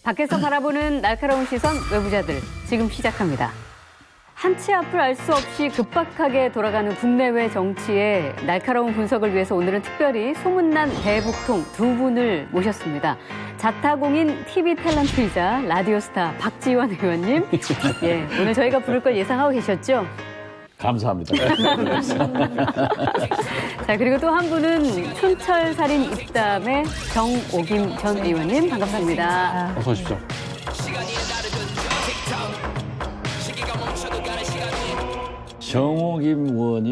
밖에서 바라보는 날카로운 시선 외부자들 지금 시작합니다. 한치 앞을 알 수 없이 급박하게 돌아가는 국내외 정치의 날카로운 분석을 위해서 오늘은 특별히 소문난 대북통 두 분을 모셨습니다. 자타공인 TV 탤런트이자 라디오 스타 박지원 의원님. 예, 오늘 저희가 부를 걸 예상하고 계셨죠? 감사합니다. 자, 그리고 또 한 분은 촌철살인 입담의 정오김 전 의원님 반갑습니다. 어서 오십시오. 정오김 의원이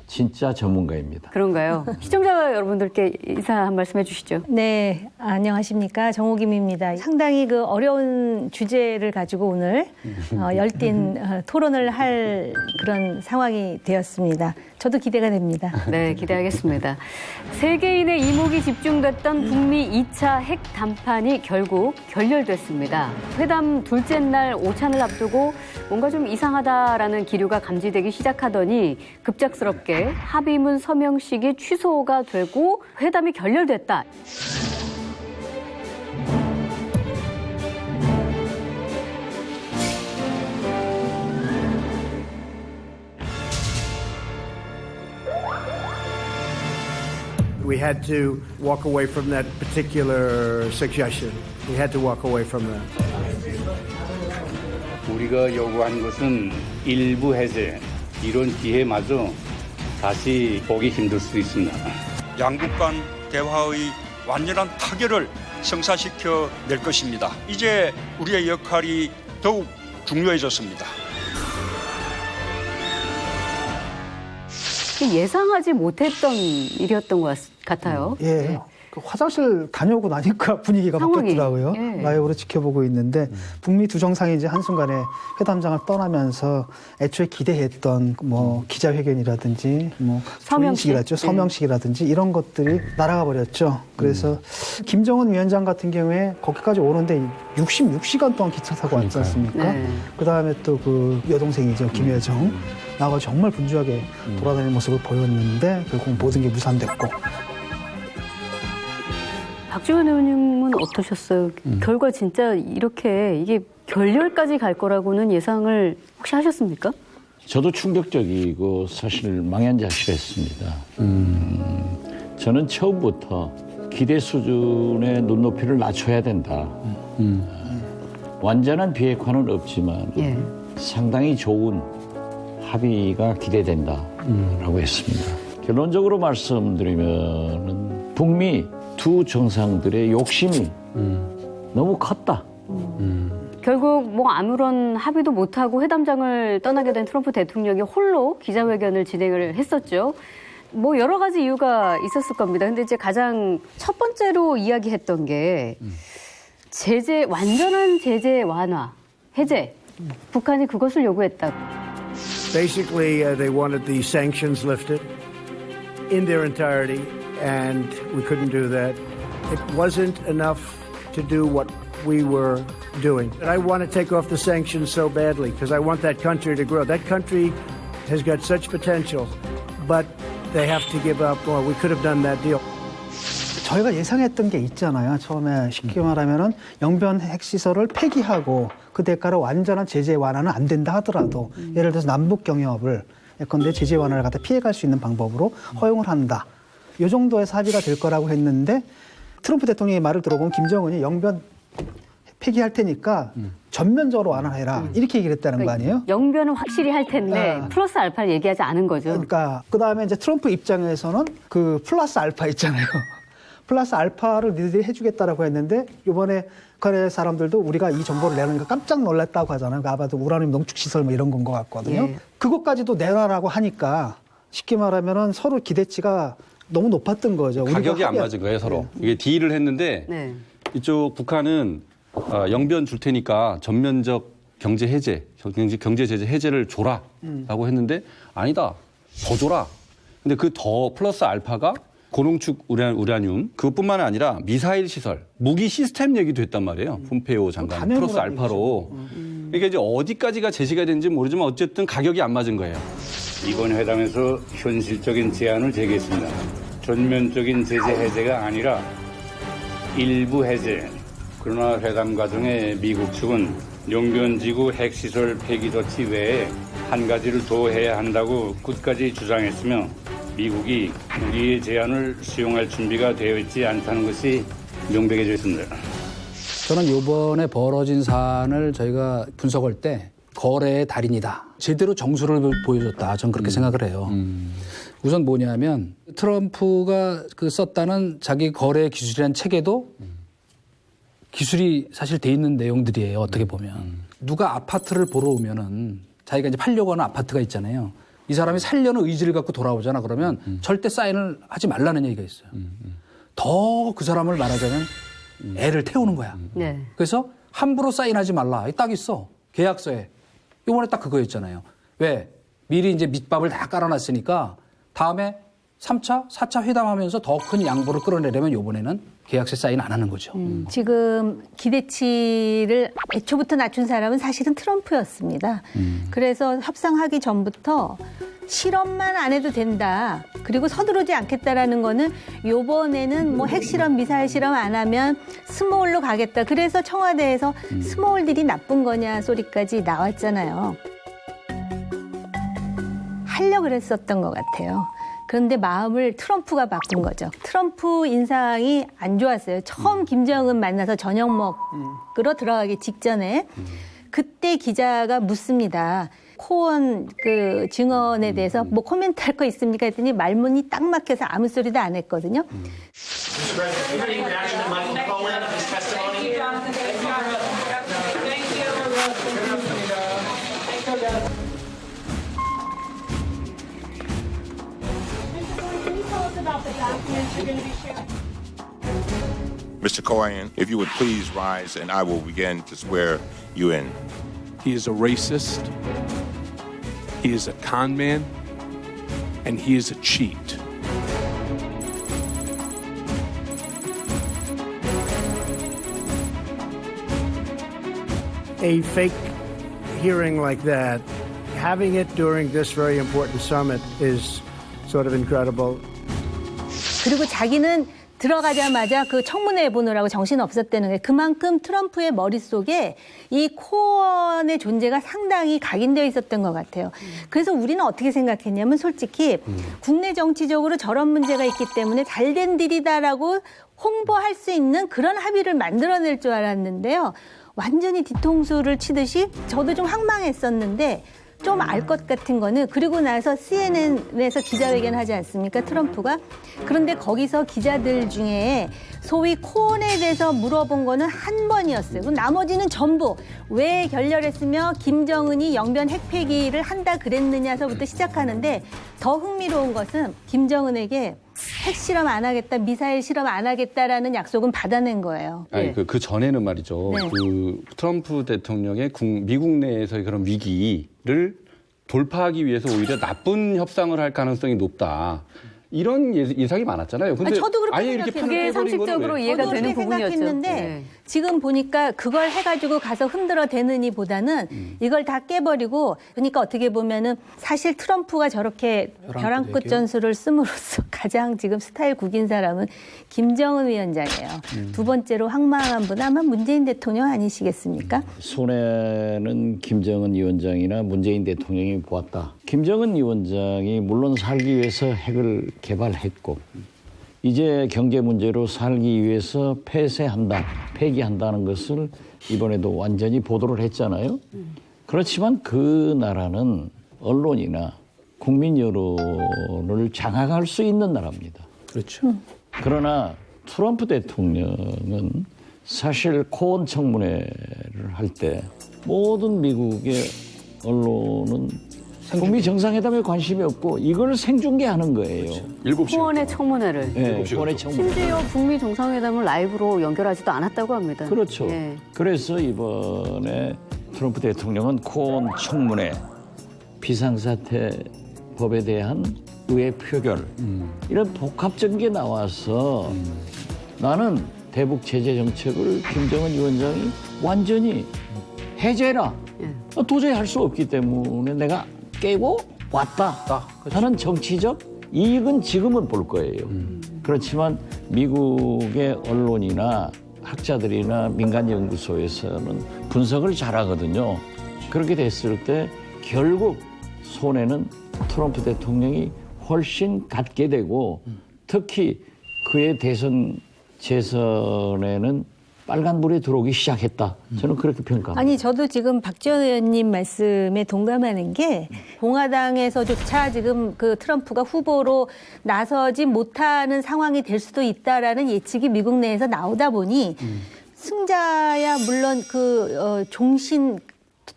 진짜 전문가입니다. 그런가요? 시청자 여러분들께 인사 한 말씀 해주시죠. 네, 안녕하십니까. 정호김입니다. 상당히 그 어려운 주제를 가지고 오늘 열띤 토론을 할 그런 상황이 되었습니다. 저도 기대가 됩니다. 네, 기대하겠습니다. 세계인의 이목이 집중됐던 북미 2차 핵 담판이 결국 결렬됐습니다. 회담 둘째 날 오찬을 앞두고 뭔가 좀 이상하다라는 기류가 감지되기 시작하더니 급작스럽게 합의문 서명식이 취소가 되고 회담이 결렬됐다. We had to walk away from that particular suggestion. We had to walk away from that. 우리가 요구한 것은 일부 해제, 이런 기회마저 다시 보기 힘들 수도 있습니다. 양국 간 대화의 완전한 타결을 성사시켜 낼 것입니다. 이제 우리의 역할이 더욱 중요해졌습니다. 예상하지 못했던 일이었던 것 같아요. 예. 그 화장실 다녀오고 나니까 분위기가 상황이, 바뀌었더라고요. 예. 라이브로 지켜보고 있는데 북미 두 정상이 이제 한순간에 회담장을 떠나면서 애초에 기대했던 뭐 기자회견이라든지 뭐 서명식? 조인식이라든지 서명식이라든지 이런 것들이 날아가 버렸죠. 그래서 김정은 위원장 같은 경우에 거기까지 오는데 66시간 동안 기차 타고 왔지 않습니까? 네. 그다음에 또 그 여동생이죠. 김여정. 나가 정말 분주하게 돌아다니는 모습을 보였는데 결국 모든 게 무산됐고. 박지원 의원님은 어떠셨어요? 결과 진짜 이렇게 이게 결렬까지 갈 거라고는 예상을 혹시 하셨습니까? 저도 충격적이고 사실 망연자실했습니다. 저는 처음부터 기대 수준의 눈높이를 낮춰야 된다. 완전한 비핵화는 없지만 예. 상당히 좋은 합의가 기대된다라고 했습니다. 결론적으로 말씀드리면은 북미 두 정상들의 욕심이 너무 컸다. 결국 뭐 아무런 합의도 못하고 회담장을 떠나게 된 트럼프 대통령이 홀로 기자회견을 진행을 했었죠. 뭐 여러 가지 이유가 있었을 겁니다. 근데 이제 가장 첫 번째로 이야기했던 게 제재, 완전한 제재 완화, 해제. 북한이 그것을 요구했다고. Basically, they wanted the sanctions lifted in their entirety, and we couldn't do that. It wasn't enough to do what we were doing. And I want to take off the sanctions so badly because I want that country to grow. That country has got such potential, but they have to give up more. We could have done that deal. 저희가 예상했던 게 있잖아요. 처음에 쉽게 말하면은 영변 핵시설을 폐기하고 그 대가로 완전한 제재 완화는 안 된다 하더라도 예를 들어서 남북 경협을 예컨대 제재 완화를 갖다 피해갈 수 있는 방법으로 허용을 한다. 이 정도의 합의가 될 거라고 했는데 트럼프 대통령의 말을 들어보면 김정은이 영변 폐기할 테니까 전면적으로 완화해라. 이렇게 얘기를 했다는 거 아니에요? 영변은 확실히 할 텐데 플러스 알파를 얘기하지 않은 거죠. 그러니까 그다음에 이제 트럼프 입장에서는 그 플러스 알파 있잖아요. 플러스 알파를 니들이 해주겠다라고 했는데 이번에 북한의 사람들도 우리가 이 정보를 내놓으니까 깜짝 놀랐다고 하잖아요. 아마도 우라늄 농축 시설 뭐 이런 건 것 같거든요. 예. 그것까지도 내놔라고 하니까 쉽게 말하면은 서로 기대치가 너무 높았던 거죠. 가격이 안 맞은 거예요, 서로. 이게 딜을 했는데 네. 이쪽 북한은 영변 줄 테니까 전면적 경제 해제, 경제 제재 해제를 줘라라고 했는데 아니다, 더 줘라. 근데 그 더 플러스 알파가 고농축 우라늄 그것뿐만 아니라 미사일 시설, 무기 시스템 얘기도 했단 말이에요. 폼페이오 장관 플러스 알파로. 이게 이제 어디까지가 제시가 되는지 모르지만 어쨌든 가격이 안 맞은 거예요. 이번 회담에서 현실적인 제안을 제기했습니다. 전면적인 제재 해제가 아니라 일부 해제, 그러나 회담 과정에 미국 측은 용변지구 핵시설 폐기 조치 외에 한 가지를 더 해야 한다고 끝까지 주장했으며 미국이 우리의 제안을 수용할 준비가 되어 있지 않다는 것이 명백해져 있습니다. 저는 이번에 벌어진 사안을 저희가 분석할 때 거래의 달인이다. 제대로 정수를 보여줬다. 저는 그렇게 생각을 해요. 우선 뭐냐면 트럼프가 썼다는 자기 거래 기술이라는 책에도 기술이 사실 돼 있는 내용들이에요. 어떻게 보면. 누가 아파트를 보러 오면은 자기가 이제 팔려고 하는 아파트가 있잖아요. 이 사람이 살려는 의지를 갖고 돌아오잖아. 그러면 절대 사인을 하지 말라는 얘기가 있어요. 더 그 사람을 말하자면 애를 태우는 거야. 네. 그래서 함부로 사인하지 말라. 딱 있어. 계약서에. 이번에 딱 그거였잖아요. 왜? 미리 이제 밑밥을 다 깔아놨으니까 다음에 3차, 4차 회담하면서 더 큰 양보를 끌어내려면 이번에는 계약서에 사인 안 하는 거죠. 지금 기대치를 애초부터 낮춘 사람은 사실은 트럼프였습니다. 그래서 협상하기 전부터 실험만 안 해도 된다. 그리고 서두르지 않겠다라는 거는 요번에는 뭐 핵실험, 미사일 실험 안 하면 스몰로 가겠다. 그래서 청와대에서 스몰 딜이 나쁜 거냐 소리까지 나왔잖아요. 하려고 그랬었던 것 같아요. 그런데 마음을 트럼프가 바꾼 거죠. 트럼프 인상이 안 좋았어요. 처음 김정은 만나서 저녁 먹으러 들어가기 직전에 그때 기자가 묻습니다. 코언 그 증언에 대해서 뭐 코멘트 할 거 있습니까? 했더니 말문이 딱 막혀서 아무 소리도 안 했거든요. Mr. Cohen, if you would please rise and I will begin to swear you in. He is a racist, he is a con man, and he is a cheat. A fake hearing like that, having it during this very important summit is sort of incredible. 그리고 자기는 들어가자마자 그 청문회 보느라고 정신 없었다는 게 그만큼 트럼프의 머릿속에 이 코언의 존재가 상당히 각인되어 있었던 것 같아요. 그래서 우리는 어떻게 생각했냐면 솔직히 국내 정치적으로 저런 문제가 있기 때문에 잘된 딜이다라고 홍보할 수 있는 그런 합의를 만들어낼 줄 알았는데요. 완전히 뒤통수를 치듯이 저도 좀 황망했었는데 좀 알 것 같은 거는 그리고 나서 CNN에서 기자회견 하지 않습니까? 트럼프가. 그런데 거기서 기자들 중에 소위 코언에 대해서 물어본 거는 한 번이었어요. 그럼 나머지는 전부 왜 결렬했으며 김정은이 영변 핵폐기를 한다 그랬느냐서부터 시작하는데 더 흥미로운 것은 김정은에게 핵실험 안 하겠다, 미사일 실험 안 하겠다라는 약속은 받아낸 거예요. 아니, 그 전에는 말이죠. 네. 그 트럼프 대통령의 미국 내에서의 그런 위기를 돌파하기 위해서 오히려 나쁜 협상을 할 가능성이 높다. 이런 예상이 많았잖아요. 근데 저도 그렇게 아예 이렇게 생각해요. 그게 상식적으로 이해가 저도 되는 그렇게 부분이었죠. 생각했는데 네. 지금 보니까 그걸 해가지고 가서 흔들어 대느니보다는 이걸 다 깨버리고 그러니까 어떻게 보면은 사실 트럼프가 저렇게 벼랑 끝 전술을 씀으로써 가장 지금 스타일 구긴 사람은 김정은 위원장이에요. 두 번째로 황망한 분 아마 문재인 대통령 아니시겠습니까? 손해는 김정은 위원장이나 문재인 대통령이 보았다. 김정은 위원장이 물론 살기 위해서 핵을 개발했고 이제 경제 문제로 살기 위해서 폐기한다는 것을 이번에도 완전히 보도를 했잖아요. 그렇지만 그 나라는 언론이나 국민 여론을 장악할 수 있는 나라입니다. 그렇죠. 그러나 트럼프 대통령은 사실 코언 청문회를 할 때 모든 미국의 언론은 북미 정상회담에 관심이 없고 이걸 생중계하는 거예요. 7시간. 코언의 청문회를. 네, 코언의 청문회. 심지어 북미 정상회담을 라이브로 연결하지도 않았다고 합니다. 그렇죠. 예. 그래서 이번에 트럼프 대통령은 코언 청문회, 비상사태 법에 대한 의회 표결 이런 복합적인 게 나와서 나는 대북 제재 정책을 김정은 위원장이 완전히 해제해라. 도저히 할 수 없기 때문에 내가 깨고 왔다 하는 정치적 이익은 지금은 볼 거예요. 그렇지만 미국의 언론이나 학자들이나 민간 연구소에서는 분석을 잘하거든요. 그렇게 됐을 때 결국 손해는 트럼프 대통령이 훨씬 갖게 되고 특히 그의 대선 재선에는 빨간불이 들어오기 시작했다. 저는 그렇게 평가합니다. 아니 저도 지금 박지원 의원님 말씀에 동감하는 게 공화당에서조차 지금 그 트럼프가 후보로 나서지 못하는 상황이 될 수도 있다라는 예측이 미국 내에서 나오다 보니 승자야 물론 종신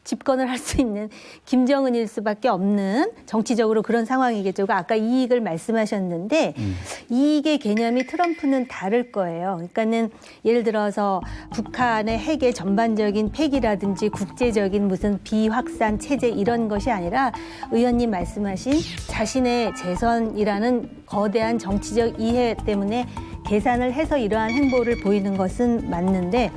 집권을 할 수 있는 김정은일 수밖에 없는 정치적으로 그런 상황이겠죠. 아까 이익을 말씀하셨는데 이익의 개념이 트럼프는 다를 거예요. 그러니까는 예를 들어서 북한의 핵의 전반적인 폐기라든지 국제적인 무슨 비확산 체제 이런 것이 아니라 의원님 말씀하신 자신의 재선이라는 거대한 정치적 이해 때문에 계산을 해서 이러한 행보를 보이는 것은 맞는데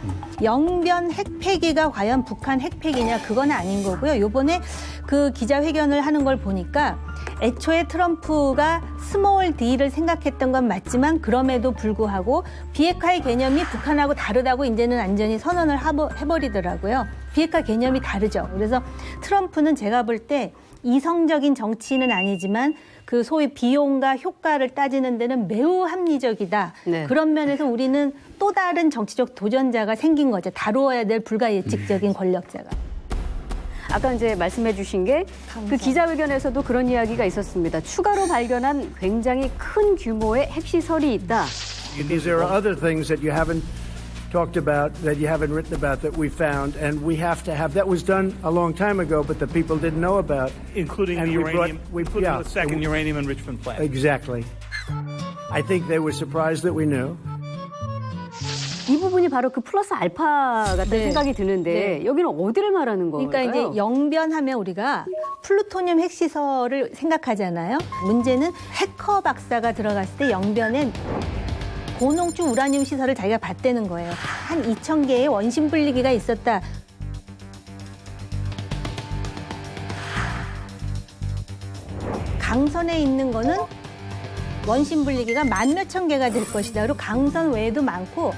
영변 핵폐기가 과연 북한 핵폐기냐 그건 아닌 거고요. 이번에 그 기자회견을 하는 걸 보니까 애초에 트럼프가 스몰 D를 생각했던 건 맞지만 그럼에도 불구하고 비핵화의 개념이 북한하고 다르다고 이제는 완전히 선언을 해버리더라고요. 비핵화 개념이 다르죠. 그래서 트럼프는 제가 볼 때 이성적인 정치인은 아니지만 그 소위 비용과 효과를 따지는 데는 매우 합리적이다. 네. 그런 면에서 우리는 또 다른 정치적 도전자가 생긴 거죠. 다루어야 될 불가예측적인 권력자가. 아까 이제 말씀해 주신 게 그 기자회견에서도 그런 이야기가 있었습니다. 추가로 발견한 굉장히 큰 규모의 핵시설이 있다. There are other things that you haven't talked about, that you haven't written about, that we found, and we have to have. That was done a long time ago, but the people didn't know about. Including And the we brought- uranium, we- including yeah. the second uranium enrichment plant. Exactly. I think they were surprised that we knew. 이 부분이 바로 그 플러스 알파 같은 네. 생각이 드는데 네. 여기는 어디를 말하는 거예요? 그러니까 이제 영변하면 우리가 플루토늄 핵시설을 생각하잖아요. 문제는 해커 박사가 들어갔을 때 영변에 고농축 우라늄 시설을 자기가 봤다는 거예요. 한 2,000개의 원심 분리기가 있었다. 강선에 있는 거는 원심 분리기가 10,000몇 개가 될 것이다. 그리고 강선 외에도 많고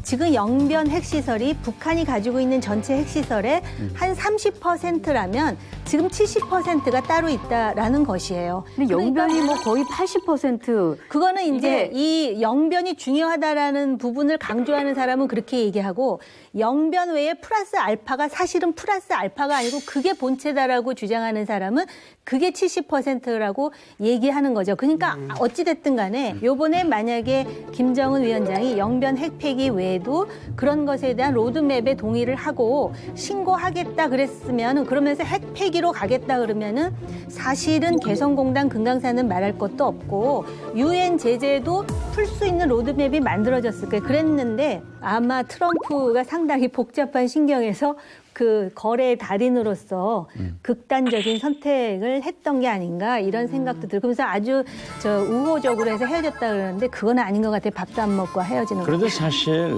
지금 영변 핵시설이 북한이 가지고 있는 전체 핵시설의 한 30%라면 지금 70%가 따로 있다라는 것이에요. 근데 영변이 뭐 거의 80%. 그거는 이제 이게- 이 영변이 중요하다라는 부분을 강조하는 사람은 그렇게 얘기하고 영변 외에 플러스 알파가 사실은 플러스 알파가 아니고 그게 본체다라고 주장하는 사람은 그게 70%라고 얘기하는 거죠. 그러니까 어찌됐든 간에 요번에 만약에 김정은 위원장이 영변 핵폐기 외에도 그런 것에 대한 로드맵에 동의를 하고 신고하겠다 그랬으면 그러면서 핵폐기로 가겠다 그러면은 사실은 개성공단 금강산은 말할 것도 없고 UN 제재도 풀 수 있는 로드맵이 만들어졌을 거예요. 그랬는데 아마 트럼프가 상당히 복잡한 신경에서 그 거래의 달인으로서 극단적인 선택을 했던 게 아닌가 이런 생각도 들고 그래서 아주 우호적으로 해서 헤어졌다 그러는데 그건 아닌 것 같아요. 밥도 안 먹고 헤어지는 거. 그런데 사실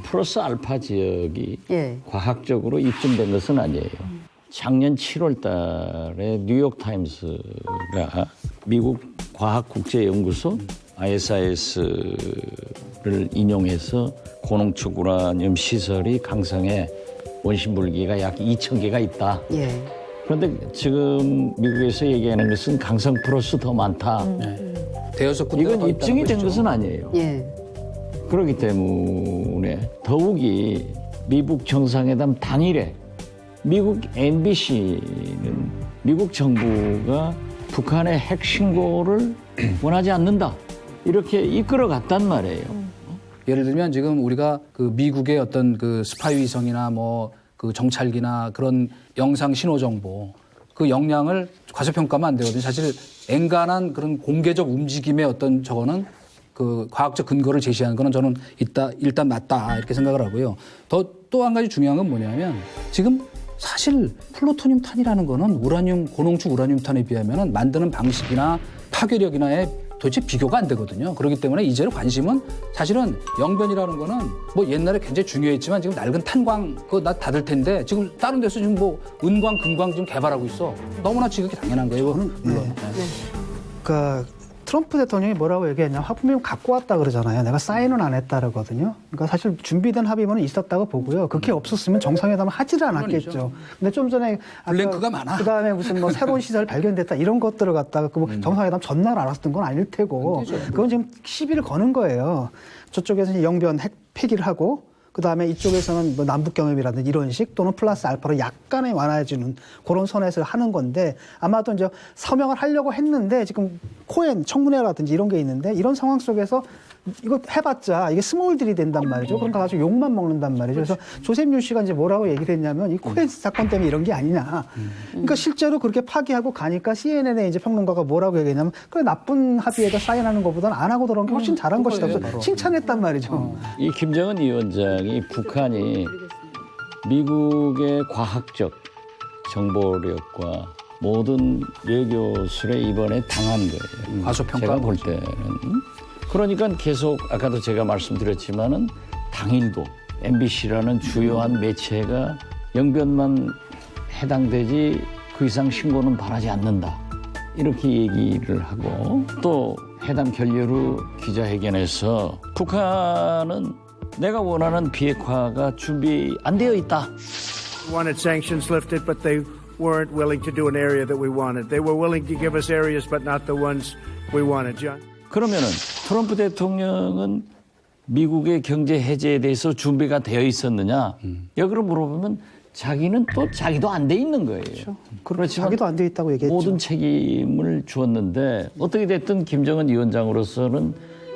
플러스 알파 지역이 예. 과학적으로 입증된 것은 아니에요. 작년 7월 달에 뉴욕타임스가 미국 과학국제연구소 ISIS를 인용해서 고농축 우라늄 시설이 강성에 원심불기가 약 2,000개가 있다. 예. 그런데 지금 미국에서 얘기하는 것은 강성 플러스 더 많다. 대여섯 군데가 이건 더 입증이 있다는 된 것이죠. 것은 아니에요. 예. 그렇기 때문에 더욱이 미국 정상회담 당일에 미국 MBC는 미국 정부가 북한의 핵 신고를 원하지 않는다. 이렇게 이끌어갔단 말이에요. 예를 들면 지금 우리가 그 미국의 어떤 그 스파이 위성이나 뭐 그 정찰기나 그런 영상 신호 정보 그 역량을 과소평가하면 안 되거든요. 사실 엔간한 그런 공개적 움직임의 어떤 저거는 그 과학적 근거를 제시하는 거는 저는 일단 맞다 이렇게 생각을 하고요. 또 한 가지 중요한 건 뭐냐면 지금 사실 플루토늄 탄이라는 거는 고농축 우라늄 탄에 비하면 만드는 방식이나 파괴력이나에 도대체 비교가 안 되거든요. 그렇기 때문에 이제는 관심은 사실은 영변이라는 거는 뭐 옛날에 굉장히 중요했지만 지금 낡은 탄광 그거 다 닫을 텐데 지금 다른 데서 지금 뭐 은광, 금광 지금 개발하고 있어. 너무나 지극히 당연한 거예요. 물론. 네. 그러니까 트럼프 대통령이 뭐라고 얘기했냐, 합의문 갖고 왔다 그러잖아요. 내가 사인은 안 했다 그러거든요. 그러니까 사실 준비된 합의문은 있었다고 보고요. 그게 없었으면 정상회담을 하지를 않았겠죠. 근데 좀 전에 블랭크가 많아. 그다음에 무슨 뭐 새로운 시설 발견됐다 이런 것들을 갖다가 그 뭐 정상회담 전날 알았던 건 아닐 테고 그건 지금 시비를 거는 거예요. 저쪽에서는 영변 핵 폐기를 하고 그다음에 이쪽에서는 뭐 남북 경협이라든지 이런 식 또는 플러스 알파로 약간의 완화해주는 그런 선에서 하는 건데 아마도 이제 서명을 하려고 했는데 지금 코엔 청문회라든지 이런 게 있는데 이런 상황 속에서 이거 해봤자 이게 스몰딜이 된단 말이죠. 그러니까 아주 욕만 먹는단 말이죠. 그래서 조셉 씨가 이제 뭐라고 얘기를 했냐면 이 코엔 사건 때문에 이런 게 아니냐. 그러니까 실제로 그렇게 파기하고 가니까 CNN에 이제 평론가가 뭐라고 얘기했냐면 그래 나쁜 합의에다 사인하는 것보다는 안 하고 들어온 게 훨씬 잘한 것이다. 그래서 칭찬했단 말이죠. 이 김정은 위원장이 북한이 미국의 과학적 정보력과 모든 외교술에 이번에 당한 거예요. 과소평가. 제가 볼 때는. 그러니까 계속 아까도 제가 말씀드렸지만은 당일도 MBC라는 주요한 매체가 영변만 해당되지 그 이상 신고는 바라지 않는다. 이렇게 얘기를 하고 또 회담 결렬 후 기자회견에서 북한은 내가 원하는 비핵화가 준비 안 되어 있다. We wanted sanctions lifted, but they weren't willing to do an area that we wanted. They were willing to give us areas, but not the ones we wanted. John? 그러면은 트럼프 대통령은 미국의 경제 해제에 대해서 준비가 되어 있었느냐? 여기로 물어보면 자기는 또 자기도 안 돼 있는 거예요. 그렇지만 자기도 안 돼 있다고 얘기했죠. 모든 책임을 주었는데 어떻게 됐든 김정은 위원장으로서는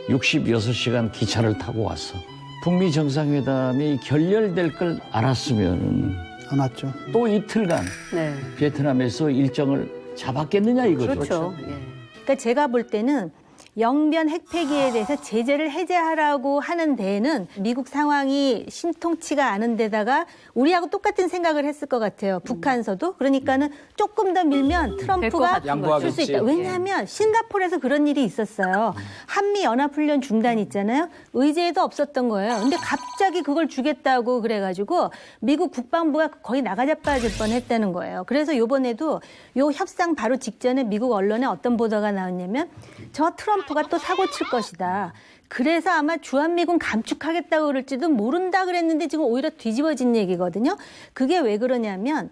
66시간 기차를 타고 왔어. 북미 정상회담이 결렬될 걸 알았으면 안 왔죠. 또 이틀간 네. 베트남에서 일정을 잡았겠느냐 이거죠. 그렇죠. 예. 그러니까 제가 볼 때는 영변 핵 폐기에 대해서 제재를 해제하라고 하는 데에는 미국 상황이 신통치가 않은 데다가 우리하고 똑같은 생각을 했을 것 같아요. 북한서도. 그러니까는 조금 더 밀면 트럼프가 줄 수 있다. 왜냐하면 싱가포르에서 그런 일이 있었어요. 한미연합훈련 중단 있잖아요. 의제에도 없었던 거예요. 근데 갑자기 그걸 주겠다고 그래가지고 미국 국방부가 거의 나가자빠질 뻔했다는 거예요. 그래서 이번에도 요 협상 바로 직전에 미국 언론에 어떤 보도가 나왔냐면 저 트럼프가 또 사고 칠 것이다. 그래서 아마 주한미군 감축하겠다고 그럴지도 모른다 그랬는데 지금 오히려 뒤집어진 얘기거든요. 그게 왜 그러냐면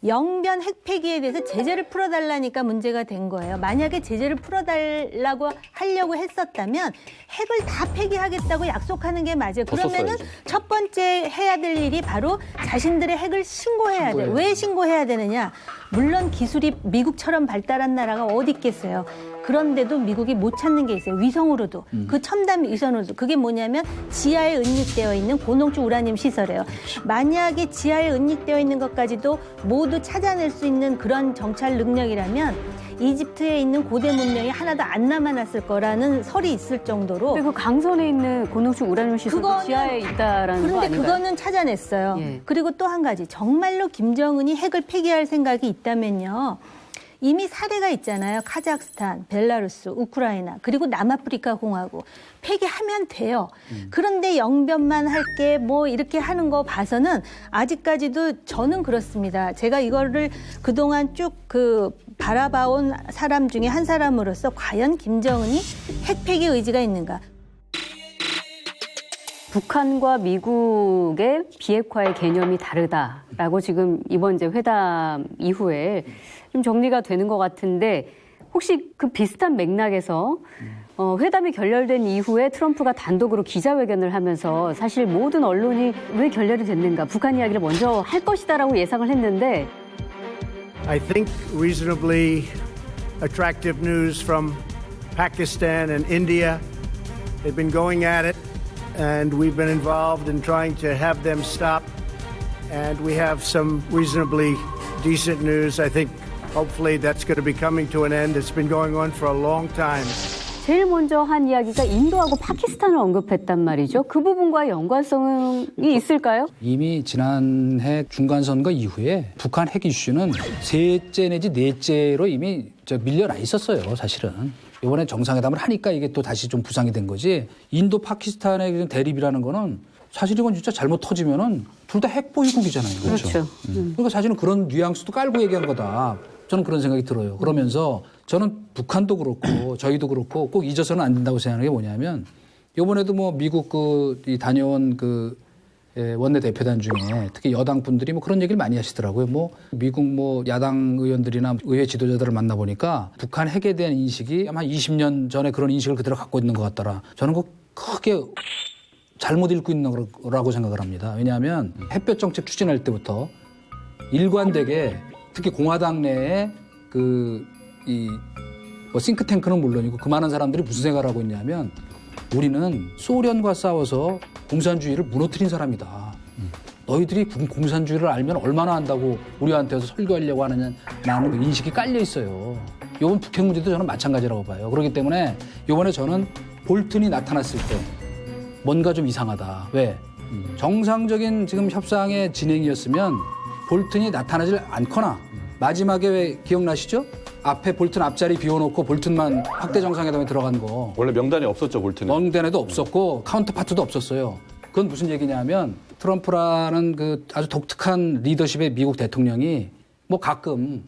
영변 핵 폐기에 대해서 제재를 풀어달라니까 문제가 된 거예요. 만약에 제재를 풀어달라고 하려고 했었다면 핵을 다 폐기하겠다고 약속하는 게 맞아요. 그러면은 첫 번째 해야 될 일이 바로 자신들의 핵을 신고해야 돼. 왜 신고해야 되느냐? 물론 기술이 미국처럼 발달한 나라가 어디 있겠어요. 그런데도 미국이 못 찾는 게 있어요. 위성으로도. 그 첨단 위성으로도. 그게 뭐냐면 지하에 은닉되어 있는 고농축 우라늄 시설이에요. 만약에 지하에 은닉되어 있는 것까지도 모두 찾아낼 수 있는 그런 정찰 능력이라면 이집트에 있는 고대 문명이 하나도 안 남아났을 거라는 설이 있을 정도로. 그리고 강선에 있는 고농축 우라늄 시설도 지하에 있다라는 거 그런데 아닌가요? 그거는 찾아냈어요. 예. 그리고 또 한 가지. 정말로 김정은이 핵을 폐기할 생각이 있다면요. 이미 사례가 있잖아요. 카자흐스탄, 벨라루스, 우크라이나, 그리고 남아프리카 공화국. 폐기하면 돼요. 그런데 영변만 할게 뭐 이렇게 하는 거 봐서는 아직까지도 저는 그렇습니다. 제가 이거를 그동안 쭉 바라봐온 사람 중에 한 사람으로서 과연 김정은이 핵 폐기 의지가 있는가. 북한과 미국의 비핵화의 개념이 다르다라고 지금 이번 이제 회담 이후에 좀 정리가 되는 것 같은데 혹시 그 비슷한 맥락에서 회담이 결렬된 이후에 트럼프가 단독으로 기자회견을 하면서 사실 모든 언론이 왜 결렬이 됐는가 북한 이야기를 먼저 할 것이다라고 예상을 했는데 I think reasonably attractive news from Pakistan and India. They've been going at it. And we've been involved in trying to have them stop. And we have some reasonably decent news. I think hopefully that's going to be coming to an end. It's been going on for a long time. 제일 먼저 한 이야기가 인도하고 파키스탄을 언급했단 말이죠. 그 부분과 연관성이 있을까요? 이미 지난해 중간선거 이후에 북한 핵 이슈는 셋째 내지 넷째로 이미 밀려나 있었어요, 사실은. 이번에 정상회담을 하니까 이게 또 다시 좀 부상이 된 거지. 인도 파키스탄의 대립이라는 거는 사실 이건 진짜 잘못 터지면은 둘 다 핵 보유국이잖아요. 그렇죠. 그러니까 사실은 그런 뉘앙스도 깔고 얘기한 거다. 저는 그런 생각이 들어요. 그러면서 저는 북한도 그렇고 저희도 그렇고 꼭 잊어서는 안 된다고 생각하는 게 뭐냐면 이번에도 뭐 미국 다녀온 원내 대표단 중에 특히 여당 분들이 뭐 그런 얘기를 많이 하시더라고요. 뭐 미국 뭐 야당 의원들이나 의회 지도자들을 만나보니까 북한 핵에 대한 인식이 아마 20년 전에 그런 인식을 그대로 갖고 있는 것 같더라. 저는 그거 크게 잘못 읽고 있는 거라고 생각을 합니다. 왜냐하면 햇볕 정책 추진할 때부터 일관되게 특히 공화당 내에 뭐 싱크탱크는 물론이고 그 많은 사람들이 무슨 생각을 하고 있냐면 우리는 소련과 싸워서 공산주의를 무너뜨린 사람이다. 너희들이 공산주의를 알면 얼마나 한다고 우리한테서 설교하려고 하느냐라는 인식이 깔려 있어요. 이번 북핵 문제도 저는 마찬가지라고 봐요. 그렇기 때문에 이번에 저는 볼튼이 나타났을 때 뭔가 좀 이상하다. 왜? 정상적인 지금 협상의 진행이었으면 볼튼이 나타나질 않거나 마지막에 왜 기억나시죠? 앞에 볼튼 앞자리 비워놓고 볼튼만 확대 정상회담에 들어간 거. 원래 명단에 없었죠, 볼튼은. 명단에도 없었고 카운터파트도 없었어요. 그건 무슨 얘기냐면 트럼프라는 그 아주 독특한 리더십의 미국 대통령이 뭐 가끔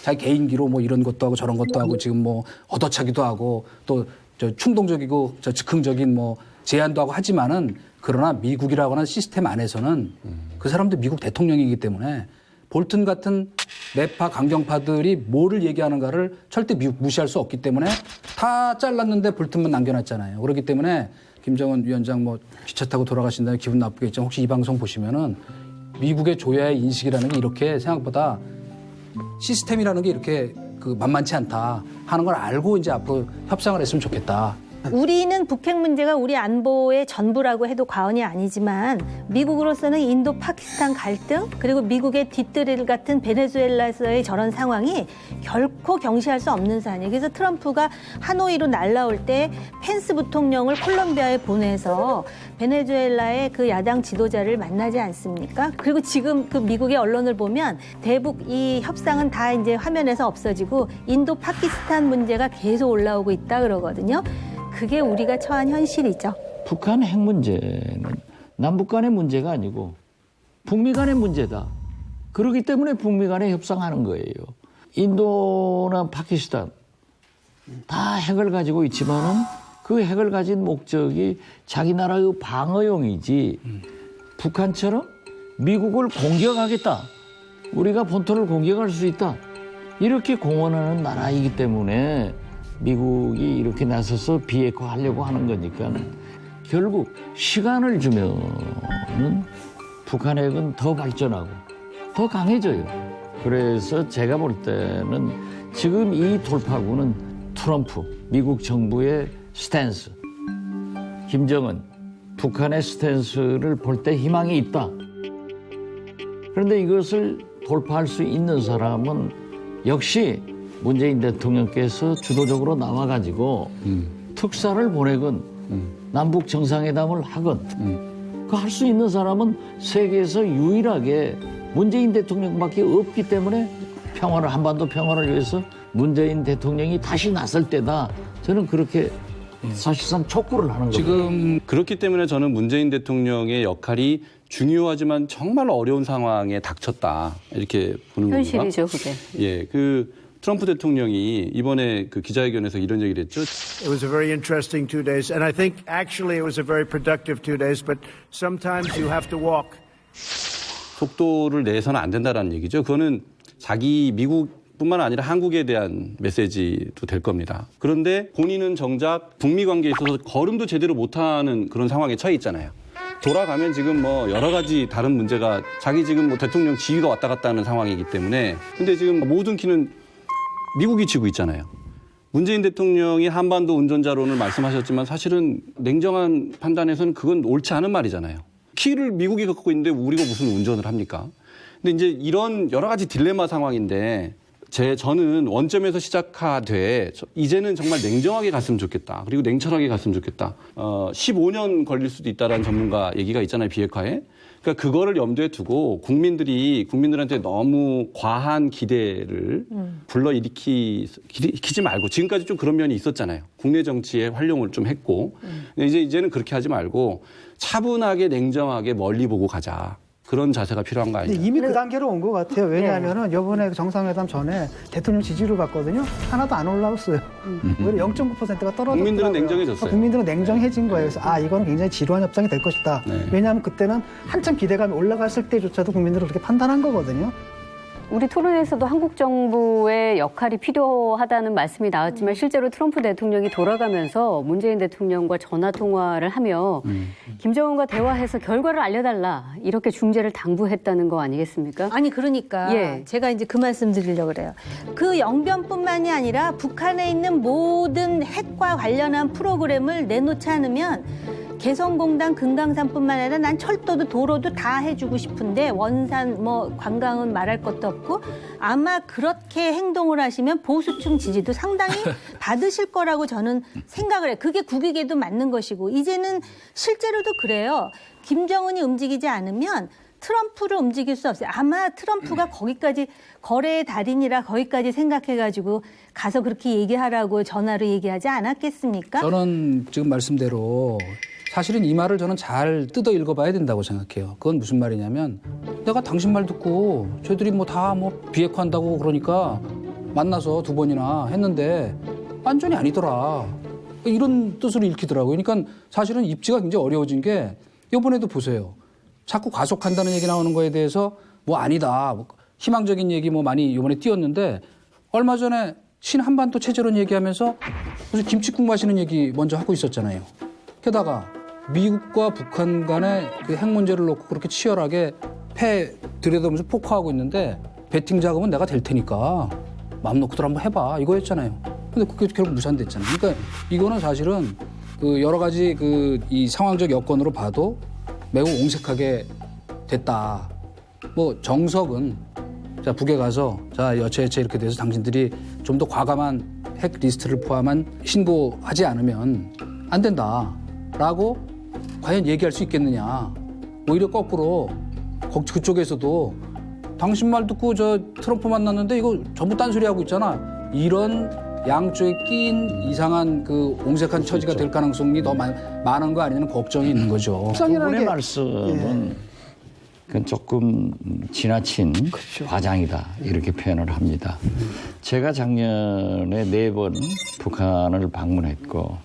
자기 개인기로 뭐 이런 것도 하고 저런 것도 하고 지금 뭐 얻어차기도 하고 또 저 충동적이고 저 즉흥적인 뭐 제안도 하고 하지만은 그러나 미국이라고 하는 시스템 안에서는 그 사람도 미국 대통령이기 때문에 볼튼 같은 매파 강경파들이 뭐를 얘기하는가를 절대 무시할 수 없기 때문에 다 잘랐는데 볼튼만 남겨놨잖아요. 그렇기 때문에 김정은 위원장 뭐 기차 타고 돌아가신다면 기분 나쁘겠지만 혹시 이 방송 보시면은 미국의 조야의 인식이라는 게 이렇게 생각보다 시스템이라는 게 이렇게 만만치 않다 하는 걸 알고 이제 앞으로 협상을 했으면 좋겠다. 우리는 북핵 문제가 우리 안보의 전부라고 해도 과언이 아니지만 미국으로서는 인도 파키스탄 갈등 그리고 미국의 뒷뜰 같은 베네수엘라에서의 저런 상황이 결코 경시할 수 없는 사안이에요. 그래서 트럼프가 하노이로 날라올 때 펜스 부통령을 콜롬비아에 보내서 베네수엘라의 그 야당 지도자를 만나지 않습니까? 그리고 지금 그 미국의 언론을 보면 대북 이 협상은 다 이제 화면에서 없어지고 인도 파키스탄 문제가 계속 올라오고 있다 그러거든요. 그게 우리가 처한 현실이죠. 북한 핵 문제는 남북 간의 문제가 아니고 북미 간의 문제다. 그렇기 때문에 북미 간에 협상하는 거예요. 인도나 파키스탄 다 핵을 가지고 있지만은 그 핵을 가진 목적이 자기 나라의 방어용이지 북한처럼 미국을 공격하겠다. 우리가 본토를 공격할 수 있다. 이렇게 공언하는 나라이기 때문에 미국이 이렇게 나서서 비핵화하려고 하는 거니까 결국 시간을 주면은 북한 핵은 더 발전하고 더 강해져요. 그래서 제가 볼 때는 지금 이 돌파구는 트럼프, 미국 정부의 스탠스, 김정은, 북한의 스탠스를 볼 때 희망이 있다. 그런데 이것을 돌파할 수 있는 사람은 역시 문재인 대통령께서 주도적으로 나와가지고 특사를 보내건 남북 정상회담을 하건 그 할 수 있는 사람은 세계에서 유일하게 문재인 대통령밖에 없기 때문에 한반도 평화를 위해서 문재인 대통령이 다시 나설 때다. 저는 그렇게 사실상 촉구를 하는 거예요. 지금 그렇기 때문에 저는 문재인 대통령의 역할이 중요하지만 정말 어려운 상황에 닥쳤다. 이렇게 보는 겁니다. 현실이죠, 그게. 예, 트럼프 대통령이 이번에 기자회견에서 이런 얘기를 했죠. It was a very interesting 2 days, and I think actually it was a very productive 2 days, but sometimes you have to walk. 속도를 내서는 안 된다라는 얘기죠. 그거는 자기 미국뿐만 아니라 한국에 대한 메시지도 될 겁니다. 그런데 본인은 정작 북미 관계에 있어서 걸음도 제대로 못하는 그런 상황에 처해 있잖아요. 돌아가면 지금 뭐 여러 가지 다른 문제가 자기 지금 뭐 대통령 지위가 왔다 갔다 하는 상황이기 때문에 근데 지금 모든 키는 미국이 쥐고 있잖아요. 문재인 대통령이 한반도 운전자론을 말씀하셨지만 사실은 냉정한 판단에서는 그건 옳지 않은 말이잖아요. 키를 미국이 갖고 있는데 우리가 무슨 운전을 합니까? 근데 이제 이런 여러 가지 딜레마 상황인데 저는 원점에서 시작하되 이제는 정말 냉정하게 갔으면 좋겠다. 그리고 냉철하게 갔으면 좋겠다. 15년 걸릴 수도 있다라는 전문가 얘기가 있잖아요. 비핵화에. 그러니까 그거를 염두에 두고 국민들한테 너무 과한 기대를 불러일으키지 말고 지금까지 좀 그런 면이 있었잖아요. 국내 정치에 활용을 좀 했고 이제는 그렇게 하지 말고 차분하게 냉정하게 멀리 보고 가자. 그런 자세가 필요한 거 근데 아니냐. 이미 그 단계로 온 것 같아요. 왜냐하면은 이번에 정상회담 전에 대통령 지지율을 봤거든요. 하나도 안 올라왔어요. 오히려 0.9%가 떨어졌더라고요. 국민들은 냉정해졌어요. 국민들은 냉정해진 거예요. 그래서 이건 굉장히 지루한 협상이 될 것이다. 네. 왜냐하면 그때는 한참 기대감이 올라갔을 때조차도 국민들은 그렇게 판단한 거거든요. 우리 토론에서도 한국 정부의 역할이 필요하다는 말씀이 나왔지만 실제로 트럼프 대통령이 돌아가면서 문재인 대통령과 전화 통화를 하며 김정은과 대화해서 결과를 알려달라 이렇게 중재를 당부했다는 거 아니겠습니까? 아니 그러니까 예. 제가 이제 그 말씀 드리려고 그래요. 그 영변뿐만이 아니라 북한에 있는 모든 핵과 관련한 프로그램을 내놓지 않으면 개성공단 금강산뿐만 아니라 난 철도도 도로도 다 해주고 싶은데 원산 뭐 관광은 말할 것도 없고 아마 그렇게 행동을 하시면 보수층 지지도 상당히 받으실 거라고 저는 생각을 해요. 그게 국익에도 맞는 것이고 이제는 실제로도 그래요. 김정은이 움직이지 않으면 트럼프를 움직일 수 없어요. 아마 트럼프가 거기까지 거래의 달인이라 거기까지 생각해가지고 가서 그렇게 얘기하라고 전화로 얘기하지 않았겠습니까? 저는 지금 말씀대로 사실은 이 말을 저는 잘 뜯어 읽어봐야 된다고 생각해요. 그건 무슨 말이냐면 내가 당신 말 듣고 쟤들이 뭐 다 뭐 비핵화한다고 그러니까 만나서 2번이나 했는데 완전히 아니더라. 이런 뜻으로 읽히더라고요. 그러니까 사실은 입지가 굉장히 어려워진 게 이번에도 보세요. 자꾸 과속한다는 얘기 나오는 거에 대해서 뭐 아니다. 뭐 희망적인 얘기 뭐 많이 이번에 띄웠는데 얼마 전에 신한반도 체제론 얘기하면서 무슨 김칫국 마시는 얘기 먼저 하고 있었잖아요. 게다가 미국과 북한 간의 그 핵 문제를 놓고 그렇게 치열하게 패 들여다보면서 폭파하고 있는데 배팅 자금은 내가 될 테니까 마음 놓고들 한번 해봐 이거였잖아요. 근데 그게 결국 무산됐잖아요. 그러니까 이거는 사실은 그 여러 가지 그 이 상황적 여건으로 봐도 매우 옹색하게 됐다. 뭐 정석은 자 북에 가서 자 여차여차 이렇게 돼서 당신들이 좀 더 과감한 핵 리스트를 포함한 신고하지 않으면 안 된다라고 과연 얘기할 수 있겠느냐. 오히려 거꾸로 그쪽에서도 당신 말 듣고 저 트럼프 만났는데 이거 전부 딴소리 하고 있잖아. 이런 양쪽에 끼인 이상한 그 옹색한 처지가 될 가능성이 더 많은 거 아니냐는 걱정이 있는 거죠. 두 분의 말씀은 그건 조금 지나친 과장이다 이렇게 표현을 합니다. 제가 작년에 4번 북한을 방문했고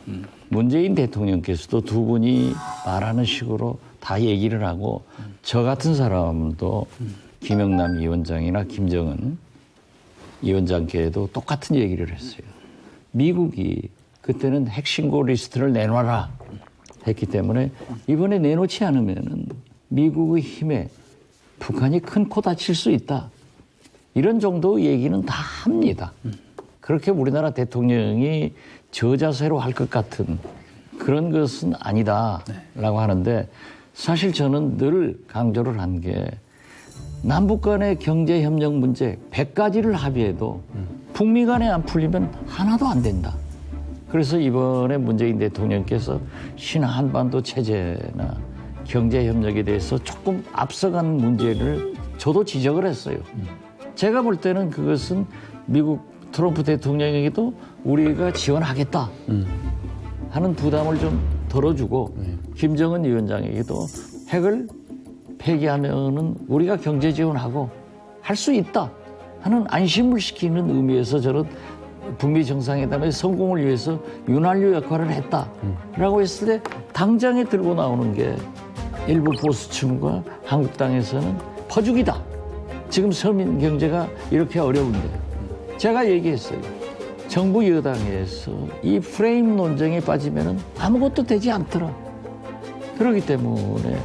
문재인 대통령께서도 두 분이 말하는 식으로 다 얘기를 하고 저 같은 사람도 김영남 위원장이나 김정은 위원장께도 똑같은 얘기를 했어요. 미국이 그때는 핵신고 리스트를 내놔라 했기 때문에 이번에 내놓지 않으면은 미국의 힘에 북한이 큰 코 다칠 수 있다. 이런 정도 얘기는 다 합니다. 그렇게 우리나라 대통령이 저자세로 할 것 같은 그런 것은 아니다라고 하는데 사실 저는 늘 강조를 한 게 남북 간의 경제협력 문제 100가지를 합의해도 북미 간에 안 풀리면 하나도 안 된다. 그래서 이번에 문재인 대통령께서 신한반도 체제나 경제협력에 대해서 조금 앞서간 문제를 저도 지적을 했어요. 제가 볼 때는 그것은 미국 트럼프 대통령에게도 우리가 지원하겠다 하는 부담을 좀 덜어주고 김정은 위원장에게도 핵을 폐기하면은 우리가 경제 지원하고 할 수 있다 하는 안심을 시키는 의미에서 저는 북미 정상회담의 성공을 위해서 윤활유 역할을 했다라고 했을 때 당장에 들고 나오는 게 일부 보수층과 한국당에서는 퍼주기다. 지금 서민 경제가 이렇게 어려운데 제가 얘기했어요. 정부 여당에서 이 프레임 논쟁에 빠지면 아무것도 되지 않더라. 그렇기 때문에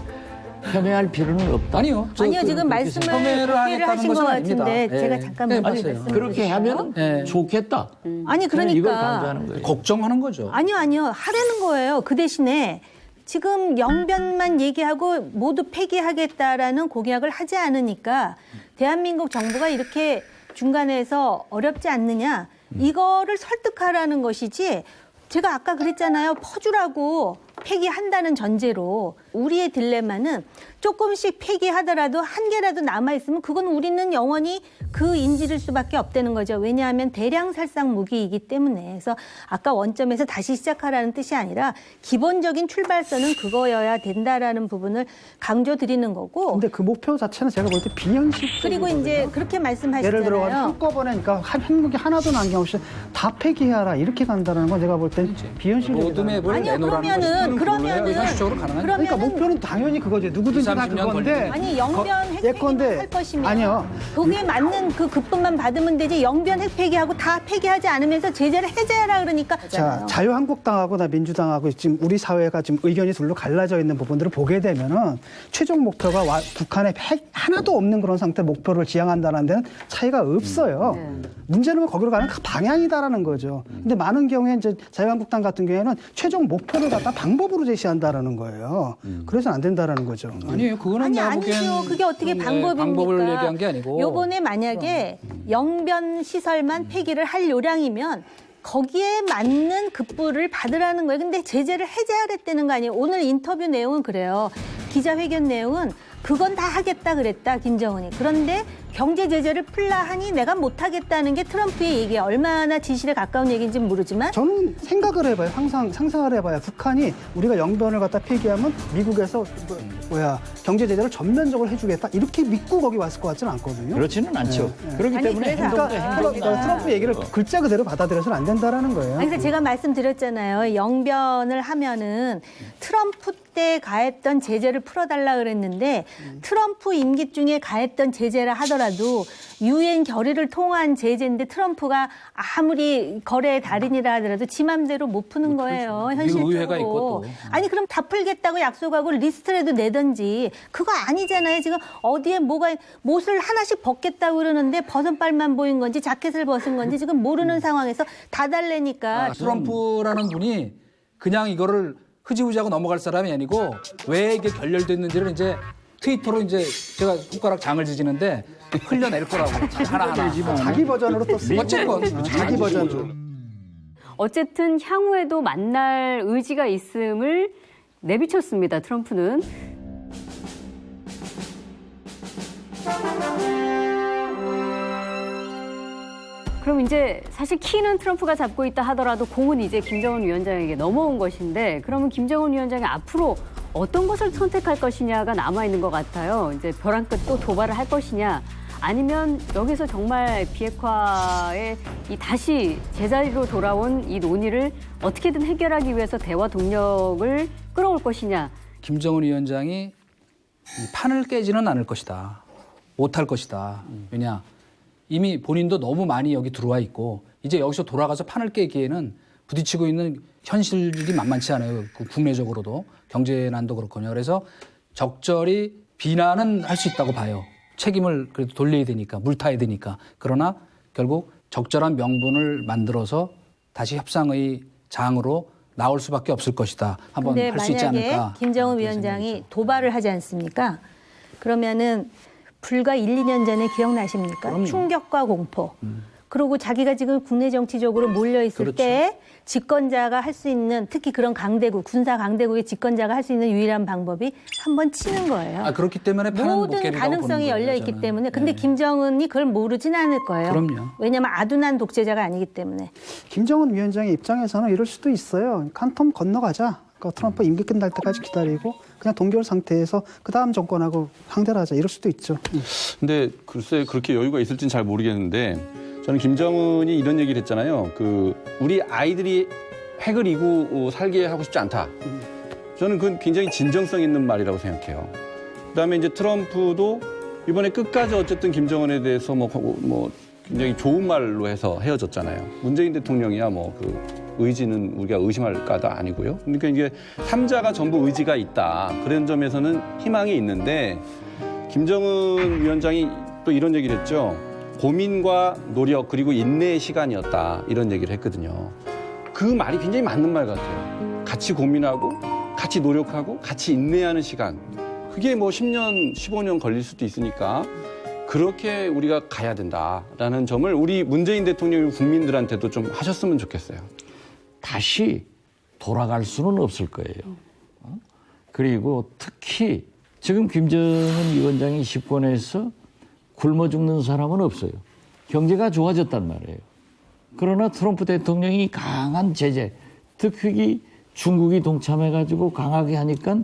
폄훼할 필요는 없다. 아니요. 아니요, 지금 말씀을 소개를 하신 것 같은데 제가 잠깐만 아니, 그렇게 하면 좋겠다. 아니 이걸 그러니까 강조하는 거예요. 걱정하는 거죠. 아니요 하라는 거예요. 그 대신에 지금 영변만 얘기하고 모두 폐기하겠다라는 공약을 하지 않으니까 대한민국 정부가 이렇게 중간에서 어렵지 않느냐 이거를 설득하라는 것이지 제가 아까 그랬잖아요. 퍼주라고 폐기한다는 전제로 우리의 딜레마는 조금씩 폐기하더라도 한 개라도 남아있으면 그건 우리는 영원히 그 인질일 수밖에 없다는 거죠. 왜냐하면 대량 살상 무기이기 때문에. 그래서 아까 원점에서 다시 시작하라는 뜻이 아니라 기본적인 출발선은 그거여야 된다라는 부분을 강조드리는 거고. 근데 그 목표 자체는 제가 볼 때 비현실적이거든요. 그리고 이제 그렇게 말씀하시잖아요. 예를 들어 한꺼번에 그러니까 핵무기 하나도 남김없이 다 폐기하라 이렇게 간다는 건 제가 볼 땐 비현실적이다. 로드맵을 아니요, 내놓으라는 그러면은 현실적으로 가능한 그러니까 목표는 당연히 그거지. 누구든지 다 20-30년 그건데. 아니 영변 핵폐기만 할 것이면 아니요. 거기에 맞는 그 급분만 받으면 되지 영변 핵폐기하고 다 폐기하지 않으면서 제재를 해제하라 그러니까. 자, 자유한국당하고 나 민주당하고 지금 우리 사회가 지금 의견이 둘로 갈라져 있는 부분들을 보게 되면은 최종 목표가 북한에 핵 하나도 없는 그런 상태 목표를 지향한다는 데는 차이가 없어요. 문제는 거기로 가는 그 방향이다라는 거죠. 근데 많은 경우에 이제 자유한국당 같은 경우에는 최종 목표를 갖다 방법으로 제시한다는 거예요. 그래서는 안 된다라는 거죠. 아니에요. 그거는 아니 내가 보기엔 아니죠. 그게 어떻게 방법입니까? 방법을 얘기한 게 아니고. 요번에 만약에 영변 시설만 폐기를 할 요량이면 거기에 맞는 급부를 받으라는 거예요. 근데 제재를 해제하랬다는 거 아니에요. 오늘 인터뷰 내용은 그래요. 기자회견 내용은 그건 다 하겠다 그랬다, 김정은이. 그런데 경제 제재를 풀라 하니 내가 못하겠다는 게 트럼프의 얘기예요. 얼마나 진실에 가까운 얘기인지는 모르지만. 저는 생각을 해봐요. 항상 상상을 해봐요. 북한이 우리가 영변을 갖다 폐기하면 미국에서 경제 제재를 전면적으로 해주겠다 이렇게 믿고 거기 왔을 것 같지는 않거든요. 그렇지는 않죠. 그렇기 아니, 때문에 그래서 트럼프 얘기를 글자 그대로 받아들여서는 안 된다라는 거예요. 아니, 그래서 제가 말씀드렸잖아요. 영변을 하면은 트럼프 때 가했던 제재를 풀어달라 그랬는데 트럼프 임기 중에 가했던 제재라 하더라도 유엔 결의를 통한 제재인데 트럼프가 아무리 거래의 달인이라 하더라도 지 맘대로 못 푸는 거예요. 현실적으로. 의회가 있고 또. 아니 그럼 다 풀겠다고 약속하고 리스트라도 내던지. 그거 아니잖아요. 지금 어디에 못을 하나씩 벗겠다고 그러는데 벗은 발만 보인 건지 자켓을 벗은 건지 지금 모르는 상황에서 다 달래니까. 트럼프라는 분이 그냥 이거를 흐지부지하고 넘어갈 사람이 아니고 왜 이게 결렬됐는지를 이제 트위터로 이제 제가 손가락 장을 지지는데 흘려낼 거라고 하나하나. 자기 버전으로 또 쓰고. 어쨌건 자기 버전으로. 어쨌든 향후에도 만날 의지가 있음을 내비쳤습니다. 트럼프는. 그럼 이제 사실 키는 트럼프가 잡고 있다 하더라도 공은 이제 김정은 위원장에게 넘어온 것인데 그러면 김정은 위원장이 앞으로 어떤 것을 선택할 것이냐가 남아있는 것 같아요. 이제 벼랑 끝 또 도발을 할 것이냐 아니면 여기서 정말 비핵화의 이 다시 제자리로 돌아온 이 논의를 어떻게든 해결하기 위해서 대화 동력을 끌어올 것이냐. 김정은 위원장이 이 판을 깨지는 않을 것이다. 못할 것이다. 왜냐? 이미 본인도 너무 많이 여기 들어와 있고 이제 여기서 돌아가서 판을 깨기에는 부딪히고 있는 현실이 만만치 않아요. 국내적으로도 경제난도 그렇거든요. 그래서 적절히 비난은 할 수 있다고 봐요. 책임을 그래도 돌려야 되니까 물타야 되니까. 그러나 결국 적절한 명분을 만들어서 다시 협상의 장으로 나올 수밖에 없을 것이다. 한번 할 수 있지 않을까. 만약에 김정은 위원장이 도발을 하지 않습니까? 그러면은 불과 1, 2년 전에 기억나십니까? 그럼요. 충격과 공포. 그리고 자기가 지금 국내 정치적으로 몰려있을 그렇죠. 때 집권자가 할 수 있는 특히 그런 강대국, 군사 강대국의 집권자가 할 수 있는 유일한 방법이 한번 치는 거예요. 아, 그렇기 때문에 판은 못 모든 깨리라고 가능성이 보는 거예요, 열려 있기 저는. 때문에. 근데 네. 김정은이 그걸 모르진 않을 거예요. 그럼요. 왜냐하면 아둔한 독재자가 아니기 때문에. 김정은 위원장의 입장에서는 이럴 수도 있어요. 한 텀 건너가자. 그러니까 트럼프 임기 끝날 때까지 기다리고 그냥 동결 상태에서 그 다음 정권하고 상대를 하자. 이럴 수도 있죠. 근데 글쎄 그렇게 여유가 있을지는 잘 모르겠는데 저는 김정은이 이런 얘기를 했잖아요. 우리 아이들이 핵을 이고 살게 하고 싶지 않다. 저는 그건 굉장히 진정성 있는 말이라고 생각해요. 그다음에 이제 트럼프도 이번에 끝까지 어쨌든 김정은에 대해서 뭐 굉장히 좋은 말로 해서 헤어졌잖아요. 문재인 대통령이야 의지는 우리가 의심할 까도 아니고요. 그러니까 이게 3자가 전부 의지가 있다. 그런 점에서는 희망이 있는데 김정은 위원장이 또 이런 얘기를 했죠. 고민과 노력 그리고 인내의 시간이었다. 이런 얘기를 했거든요. 그 말이 굉장히 맞는 말 같아요. 같이 고민하고 같이 노력하고 같이 인내하는 시간. 그게 10년, 15년 걸릴 수도 있으니까 그렇게 우리가 가야 된다라는 점을 우리 문재인 대통령이 국민들한테도 좀 하셨으면 좋겠어요. 다시 돌아갈 수는 없을 거예요. 그리고 특히 지금 김정은 위원장이 집권해서 굶어 죽는 사람은 없어요. 경제가 좋아졌단 말이에요. 그러나 트럼프 대통령이 강한 제재, 특히 중국이 동참해가지고 강하게 하니까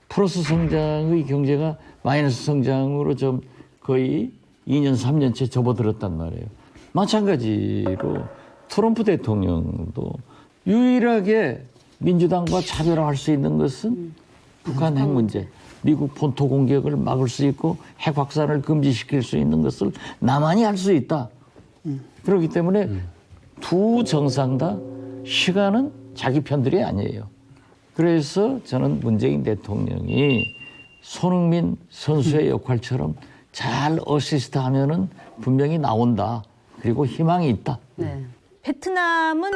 플러스 성장의 경제가 마이너스 성장으로 좀 거의 2년, 3년째 접어들었단 말이에요. 마찬가지로 트럼프 대통령도 유일하게 민주당과 차별화할 수 있는 것은 북한 핵 문제, 미국 본토 공격을 막을 수 있고 핵 확산을 금지시킬 수 있는 것을 나만이 할 수 있다. 그렇기 때문에 두 정상 다 시간은 자기 편들이 아니에요. 그래서 저는 문재인 대통령이 손흥민 선수의 역할처럼 잘 어시스트 하면은 분명히 나온다. 그리고 희망이 있다. 네. 베트남은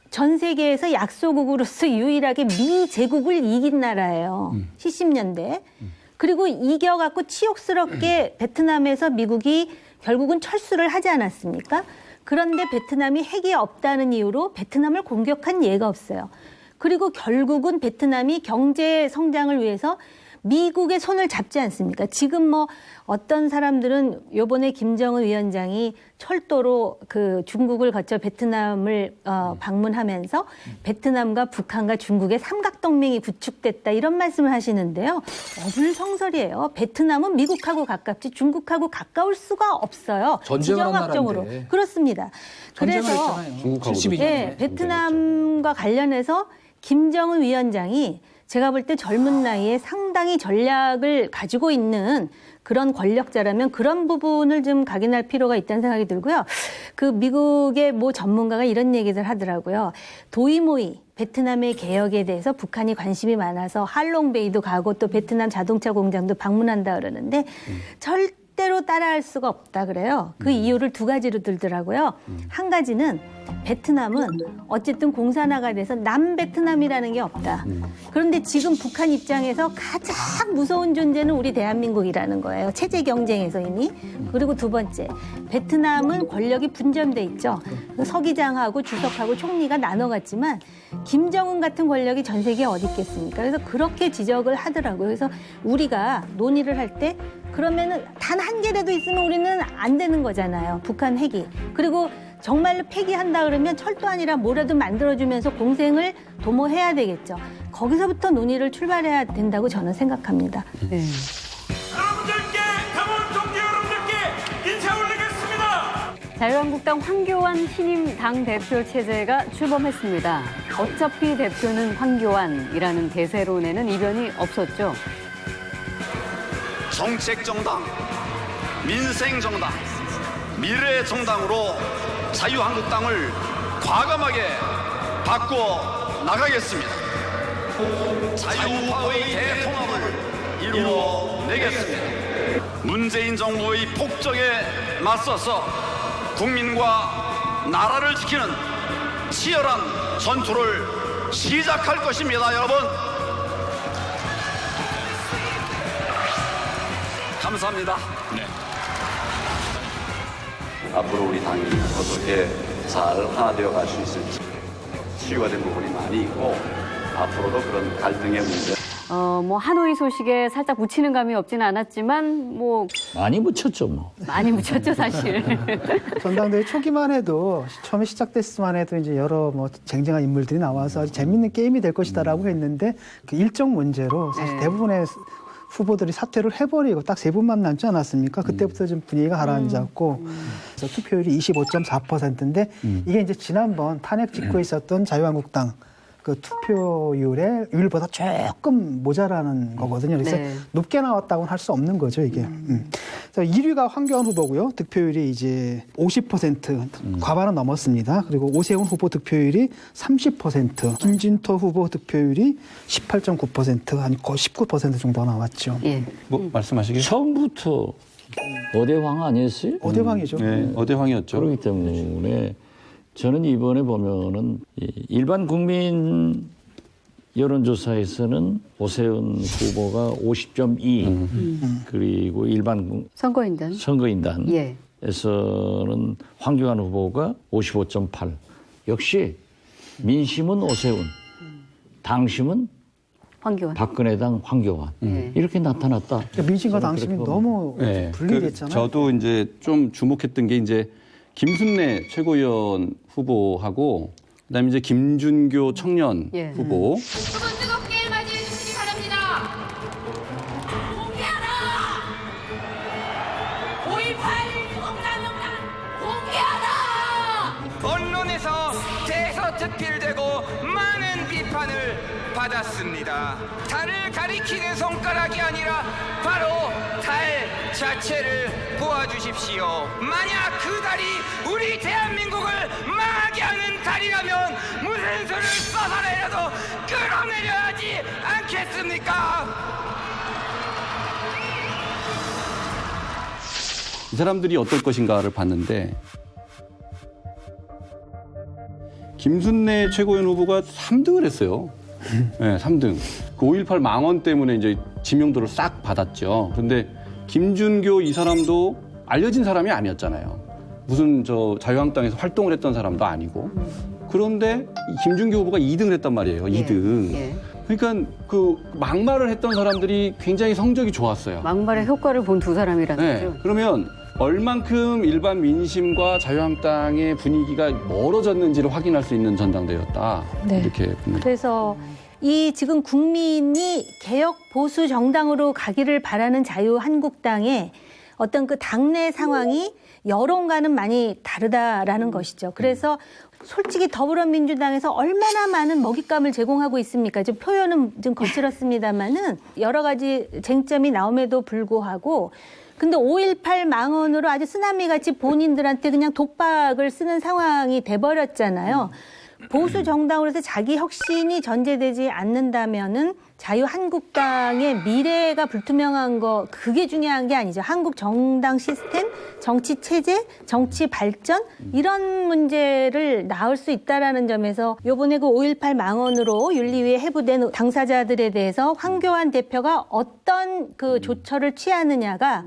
전 세계에서 약소국으로서 유일하게 미 제국을 이긴 나라예요. 70년대. 그리고 이겨갖고 치욕스럽게 베트남에서 미국이 결국은 철수를 하지 않았습니까? 그런데 베트남이 핵이 없다는 이유로 베트남을 공격한 예가 없어요. 그리고 결국은 베트남이 경제 성장을 위해서 미국의 손을 잡지 않습니까? 지금 뭐 어떤 사람들은 요번에 김정은 위원장이 철도로 그 중국을 거쳐 베트남을 방문하면서 베트남과 북한과 중국의 삼각동맹이 구축됐다 이런 말씀을 하시는데요. 어불성설이에요. 베트남은 미국하고 가깝지 중국하고 가까울 수가 없어요. 전쟁을 한 지정학적으로. 나라인데. 그렇습니다. 그래서 중국하고도. 72년에. 예, 베트남과 관련해서 김정은 위원장이 제가 볼 때 젊은 나이에 상당히 전략을 가지고 있는 그런 권력자라면 그런 부분을 좀 각인할 필요가 있다는 생각이 들고요. 그 미국의 모 전문가가 이런 얘기를 하더라고요. 도이모이 베트남의 개혁에 대해서 북한이 관심이 많아서 할롱베이도 가고 또 베트남 자동차 공장도 방문한다 그러는데 절대로 따라할 수가 없다 그래요. 그 이유를 두 가지로 들더라고요. 한 가지는 베트남은 어쨌든 공산화가 돼서 남베트남이라는 게 없다. 그런데 지금 북한 입장에서 가장 무서운 존재는 우리 대한민국이라는 거예요. 체제 경쟁에서 이미. 그리고 두 번째, 베트남은 권력이 분점돼 있죠. 서기장하고 주석하고 총리가 나눠갔지만 김정은 같은 권력이 전 세계에 어디 있겠습니까? 그래서 그렇게 지적을 하더라고요. 그래서 우리가 논의를 할 때 그러면은 단 한 개라도 있으면 우리는 안 되는 거잖아요. 북한 핵이. 그리고 정말로 폐기한다 그러면 철도 아니라 뭐라도 만들어주면서 공생을 도모해야 되겠죠. 거기서부터 논의를 출발해야 된다고 저는 생각합니다. 네. 여러분들께, 당원 동지 여러분들께 인사 올리겠습니다. 자유한국당 황교안 신임 당대표 체제가 출범했습니다. 어차피 대표는 황교안이라는 대세론에는 이변이 없었죠. 정책정당, 민생정당, 미래정당으로 자유한국당을 과감하게 바꿔 나가겠습니다. 자유파의 대통합을 이루어내겠습니다. 문재인 정부의 폭정에 맞서서 국민과 나라를 지키는 치열한 전투를 시작할 것입니다, 여러분. 감사합니다. 앞으로 우리 당이 어떻게 잘 하나 되어 갈 수 있을지 치유가 된 부분이 많이 있고 앞으로도 그런 갈등의 문제. 뭐 하노이 소식에 살짝 묻히는 감이 없지는 않았지만 뭐 많이 묻혔죠, 뭐. 많이 묻혔죠, 사실. 전당대회 초기만 해도 처음에 시작됐을만 해도 이제 여러 뭐 쟁쟁한 인물들이 나와서 아주 재밌는 게임이 될 것이다라고 했는데 그 일정 문제로 사실 대부분의 후보들이 사퇴를 해버리고 딱 세 분만 남지 않았습니까? 그때부터 좀 분위기가 가라앉았고 그래서 투표율이 25.4%인데 이게 이제 지난번 탄핵 직후에 있었던 자유한국당 그 투표율의 율보다 조금 모자라는 거거든요. 그래서 네. 높게 나왔다고는 할 수 없는 거죠, 이게. 그래서 1위가 황교안 후보고요. 득표율이 이제 50% 과반은 넘었습니다. 그리고 오세훈 후보 득표율이 30%, 김진토 후보 득표율이 18.9%, 한 거의 19% 정도 나왔죠. 예. 뭐 말씀하시길? 처음부터 어대왕 아니었어요? 어대왕이죠. 네, 어대왕이었죠. 그렇기 때문에 저는 이번에 보면은 일반 국민 여론조사에서는 오세훈 후보가 50.2 그리고 일반 선거인단 예. 에서는 황교안 후보가 55.8 역시 민심은 오세훈 당심은 황교안. 박근혜당 황교안. 이렇게 나타났다. 민심과 저는 당심이 그렇게 너무 네. 분리됐잖아요. 저도 이제 좀 주목했던 게 이제 김순례 최고위원 후보하고 그다음에 이제 김준교 청년 후보. 두 분 뜨겁게 맞이해 주시기 바랍니다. 공개하라! 5.18 공산명단 공개하라! 언론에서 대서특필되고 많은 비판을 받았습니다. 달을 가리키는 손가락이 아니라 바로 달 자체를 보아주십시오. 만약 그 달이 우리 대한민국을 망하게 하는 달이라면 무슨 수를 써서라도 끌어내려야지 않겠습니까? 이 사람들이 어떨 것인가를 봤는데 김순례 최고위원 후보가 3등을 했어요. 네, 3등. 그 5.18 망언 때문에 이제 지명도를 싹 받았죠. 그런데 김준교 이 사람도 알려진 사람이 아니었잖아요. 무슨 저 자유한국당에서 활동을 했던 사람도 아니고. 그런데 이 김준교 후보가 2등을 했단 말이에요. 2등. 그러니까 그 막말을 했던 사람들이 굉장히 성적이 좋았어요. 막말의 효과를 본 두 사람이라는 거죠. 그러면 얼만큼 일반 민심과 자유한국당의 분위기가 멀어졌는지를 확인할 수 있는 전당대회였다. 네. 이렇게 봅니다. 그래서 이 지금 국민이 개혁 보수 정당으로 가기를 바라는 자유한국당의 어떤 그 당내 상황이 여론과는 많이 다르다라는 것이죠. 그래서 솔직히 더불어민주당에서 얼마나 많은 먹잇감을 제공하고 있습니까? 좀 표현은 좀 거칠었습니다만은 여러 가지 쟁점이 나옴에도 불구하고 근데 5.18 망언으로 아주 쓰나미같이 본인들한테 그냥 독박을 쓰는 상황이 돼버렸잖아요. 보수 정당으로서 자기 혁신이 전제되지 않는다면은 자유한국당의 미래가 불투명한 거 그게 중요한 게 아니죠. 한국 정당 시스템, 정치 체제, 정치 발전 이런 문제를 낳을 수 있다라는 점에서 요번에 그 5.18 망언으로 윤리위에 해부된 당사자들에 대해서 황교안 대표가 어떤 그 조처를 취하느냐가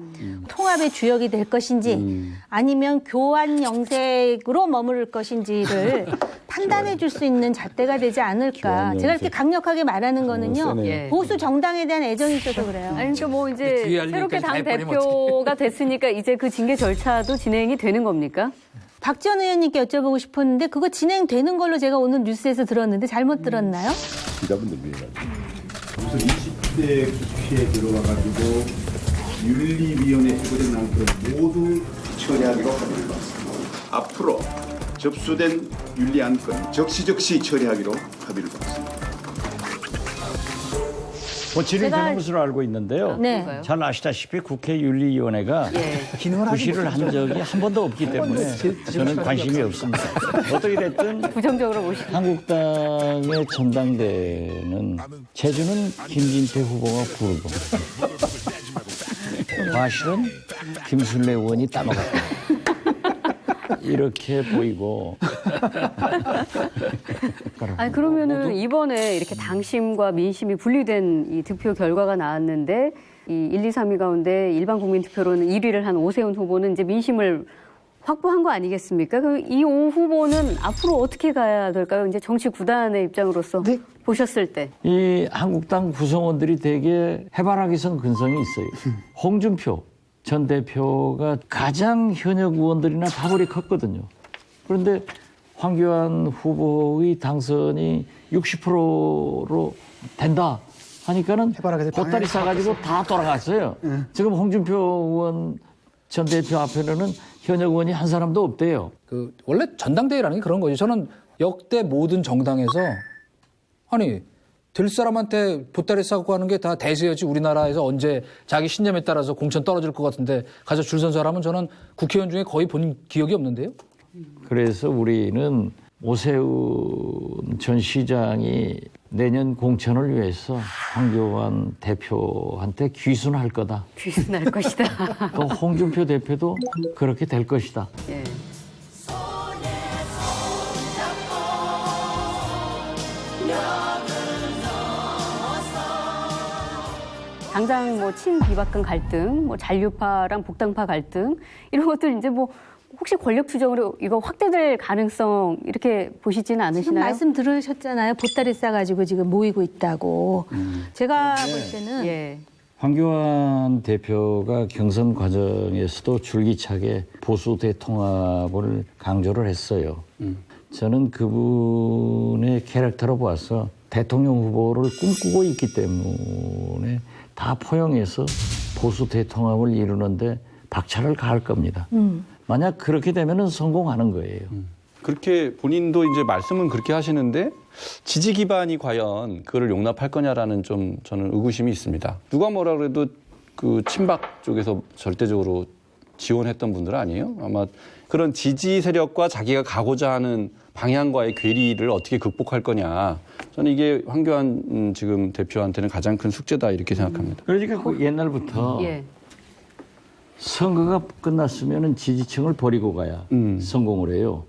통합의 주역이 될 것인지 아니면 교환 영색으로 머무를 것인지를 판단해 줄 수 있는 잣대가 되지 않을까. 제가 이렇게 강력하게 말하는 거는요. 보수 정당에 대한 애정이 있어서 그래요. 아니, 그러니까 뭐 이제 새롭게 당 대표가 됐으니까 이제 그 징계 절차도 진행이 되는 겁니까? 박지원 의원님께 여쭤보고 싶었는데 그거 진행되는 걸로 제가 오늘 뉴스에서 들었는데 잘못 들었나요? 기자분들 위해가지고 우선 20대 국회에 들어와가지고 윤리위원회 해부된 안건을 모두 처리하기로 합의를 봤습니다. 앞으로 접수된 윤리 안건 적시적시 처리하기로 합의를 봤습니다. 뭐 진행되는 것으로 알고 있는데요. 네. 잘 아시다시피 국회윤리위원회가 부실을 한 적이 한 번도 없기 때문에 저는 관심이 없습니다. 어떻게 됐든 부정적으로 보시죠. 한국당의 전당대회는 제주는 김진태 후보가 부르고 과실은 김순례 의원이 따먹었다. 이렇게 보이고. 아니 그러면은 이번에 이렇게 당심과 민심이 분리된 이 득표 결과가 나왔는데 이 1, 2, 3위 가운데 일반 국민 투표로는 1위를 한 오세훈 후보는 이제 민심을 확보한 거 아니겠습니까? 그럼 이 오 후보는 앞으로 어떻게 가야 될까요? 이제 정치 구단의 입장으로서 보셨을 때. 이 한국당 구성원들이 되게 해바라기성 근성이 있어요. 홍준표 전 대표가 가장 현역 의원들이나 파벌이 컸거든요. 그런데 황교안 후보의 당선이 60%로 된다 하니까는 보따리 싸가지고 다 돌아갔어요. 지금 홍준표 의원 전 대표 앞에는 현역 의원이 한 사람도 없대요. 그 원래 전당대회라는 게 그런 거죠. 저는 역대 모든 정당에서 아니 될 사람한테 보따리 싸고 하는 게 다 대세였지 우리나라에서 언제 자기 신념에 따라서 공천 떨어질 것 같은데 가서 줄 선 사람은 저는 국회의원 중에 거의 본 기억이 없는데요. 그래서 우리는 오세훈 전 시장이 내년 공천을 위해서 황교안 대표한테 귀순할 거다. 귀순할 것이다. 또 홍준표 대표도 그렇게 될 것이다. 예. 당장 뭐 친비박근 갈등, 뭐 잔류파랑 복당파 갈등 이런 것들 이제 뭐 혹시 권력 추정으로 이거 확대될 가능성 이렇게 보시지는 않으시나요? 지금 말씀 들으셨잖아요. 보따리 싸가지고 지금 모이고 있다고. 제가 볼 때는 예. 황교안 대표가 경선 과정에서도 줄기차게 보수 대통합을 강조를 했어요. 저는 그분의 캐릭터로 봐서 대통령 후보를 꿈꾸고 있기 때문에 다 포용해서 보수 대통합을 이루는데 박차를 가할 겁니다. 만약 그렇게 되면은 성공하는 거예요. 그렇게 본인도 이제 말씀은 그렇게 하시는데 지지 기반이 과연 그거를 용납할 거냐라는 좀 저는 의구심이 있습니다. 누가 뭐라 그래도 그 친박 쪽에서 절대적으로 지원했던 분들 아니에요? 아마 그런 지지 세력과 자기가 가고자 하는 방향과의 괴리를 어떻게 극복할 거냐. 저는 이게 황교안 지금 대표한테는 가장 큰 숙제다 이렇게 생각합니다. 그러니까 그 옛날부터 예. 선거가 끝났으면 지지층을 버리고 가야 성공을 해요.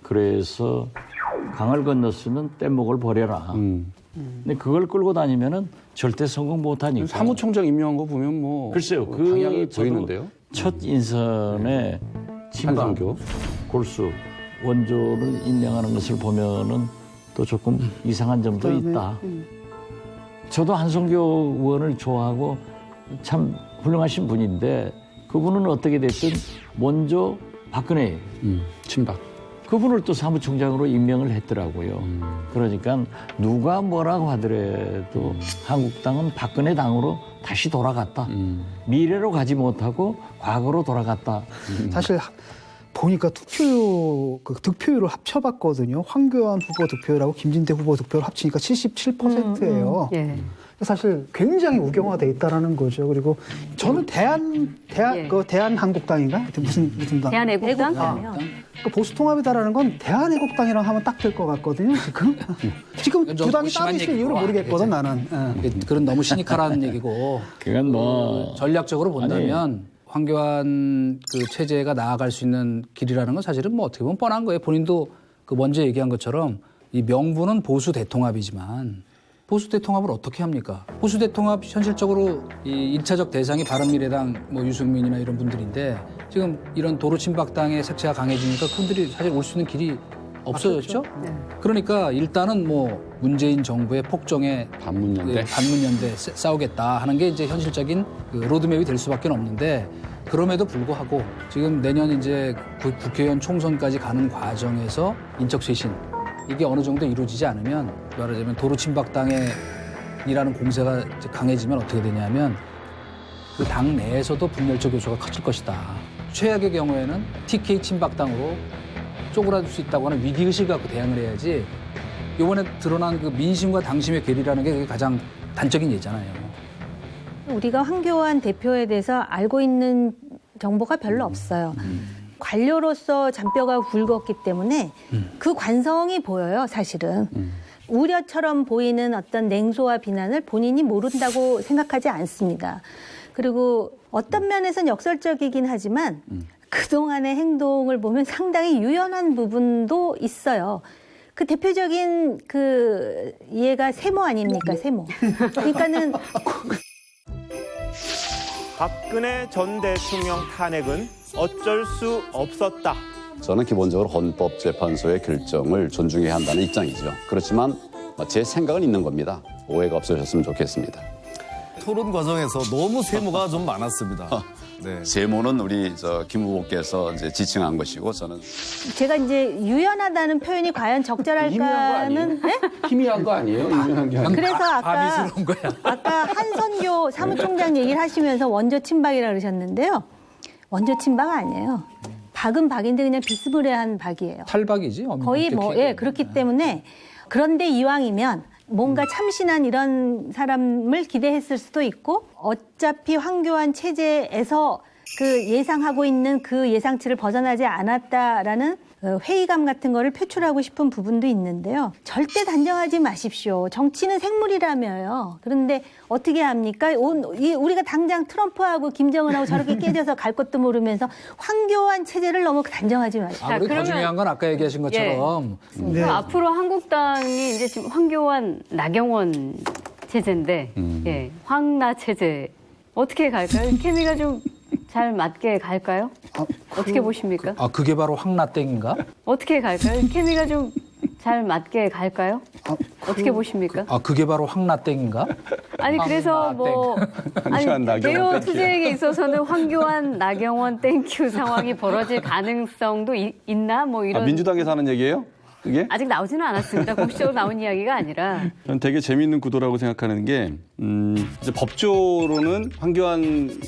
그래서 강을 건넜으면 뗏목을 버려라. 근데 그걸 끌고 다니면은 절대 성공 못하니까. 사무총장 임명한 거 보면 뭐 글쎄요. 그 방향이 보이는데요. 첫 인선에 친박, 골수, 원조를 임명하는 것을 보면은 또 조금 이상한 점도 있다. 저도 한성교 의원을 좋아하고 참 훌륭하신 분인데 그분은 어떻게 됐든 먼저 박근혜 친박 그분을 또 사무총장으로 임명을 했더라고요. 그러니까 누가 뭐라고 하더라도 한국당은 박근혜 당으로 다시 돌아갔다. 미래로 가지 못하고 과거로 돌아갔다. 사실 보니까 득표율을 합쳐봤거든요. 황교안 후보 득표율하고 김진태 후보 득표를 합치니까 77%예요. 예. 사실 굉장히 우경화돼 있다라는 거죠. 그리고 저는 대한한국당인가? 무슨 당? 대한애국당? 그 보수통합이다라는 건 대한애국당이랑 하면 딱 될 것 같거든요. 지금 두 당이 따로 있을 이유를 모르겠거든 나는. 그런 너무 시니컬한 얘기고. 그건 뭐 전략적으로 본다면 황교안 그 체제가 나아갈 수 있는 길이라는 건 사실은 뭐 어떻게 보면 뻔한 거예요. 본인도 그 먼저 얘기한 것처럼 이 명분은 보수 대통합이지만 보수 대통합을 어떻게 합니까? 보수 대통합 현실적으로 이 1차적 대상이 바른미래당 뭐 유승민이나 이런 분들인데 지금 이런 도로 친박당의 색채가 강해지니까 그분들이 사실 올 수 있는 길이 없어졌죠. 그러니까 일단은 뭐 문재인 정부의 폭정에 반문연대 싸우겠다 하는 게 이제 현실적인 그 로드맵이 될 수밖에 없는데 그럼에도 불구하고 지금 내년 이제 국회의원 총선까지 가는 과정에서 인적 쇄신 이게 어느 정도 이루어지지 않으면 말하자면 도로 친박당이라는 공세가 강해지면 어떻게 되냐면 그 당 내에서도 분열적 요소가 커질 것이다. 최악의 경우에는 TK 친박당으로 쪼그라들 수 있다고 하는 위기의식을 갖고 대응을 해야지 이번에 드러난 그 민심과 당심의 괴리라는 게 그게 가장 단적인 예잖아요. 우리가 황교안 대표에 대해서 알고 있는 정보가 별로 없어요. 관료로서 잔뼈가 굵었기 때문에 그 관성이 보여요, 사실은. 우려처럼 보이는 어떤 냉소와 비난을 본인이 모른다고 생각하지 않습니다. 그리고 어떤 면에서는 역설적이긴 하지만 그동안의 행동을 보면 상당히 유연한 부분도 있어요. 그 대표적인 그 예가 세모 아닙니까, 세모. 그러니까는 박근혜 전 대통령 탄핵은 어쩔 수 없었다. 저는 기본적으로 헌법재판소의 결정을 존중해야 한다는 입장이죠. 그렇지만 제 생각은 있는 겁니다. 오해가 없으셨으면 좋겠습니다. 토론 과정에서 너무 세모가 좀 많았습니다. 네. 세모는 우리 김 후보께서 이제 지칭한 것이고 저는 제가 이제 유연하다는 표현이 과연 적절할까는 희미한 거 아니에요? 유명한 게 아니에요. 그래서 아까 한선교 사무총장 얘기를 하시면서 원조 친박이라 그러셨는데요. 원조 친박 아니에요. 박은 박인데 그냥 비스무리한 박이에요. 탈박이지. 거의 뭐 그렇기 때문에 그런데 이왕이면 뭔가 참신한 이런 사람을 기대했을 수도 있고 어차피 황교안 체제에서 그 예상하고 있는 그 예상치를 벗어나지 않았다라는 회의감 같은 거를 표출하고 싶은 부분도 있는데요. 절대 단정하지 마십시오. 정치는 생물이라며요. 그런데 어떻게 합니까? 우리가 당장 트럼프하고 김정은하고 저렇게 깨져서 갈 것도 모르면서 황교안 체제를 너무 단정하지 마십시오. 그리고 더 중요한 건 아까 얘기하신 것처럼 앞으로 한국당이 이제 지금 황교안, 나경원 체제인데 황나 체제 어떻게 갈까요? 케미가 좀 잘 맞게 갈까요? 어떻게 보십니까? 그게 바로 황라땡인가? 어떻게 갈까요? 케미가 좀 잘 맞게 갈까요? 어떻게 보십니까? 그게 바로 황라땡인가? 아니 그래서 뭐 황교안, 나경원 대여 땡큐. 투쟁에 있어서는 황교안, 나경원 땡큐 상황이 벌어질 가능성도 있나? 뭐 이런. 민주당에서 하는 얘기예요? 그게? 아직 나오지는 않았습니다. 공식적으로 나온 이야기가 아니라. 전 되게 재미있는 구도라고 생각하는 게 이제 법조로는 황교안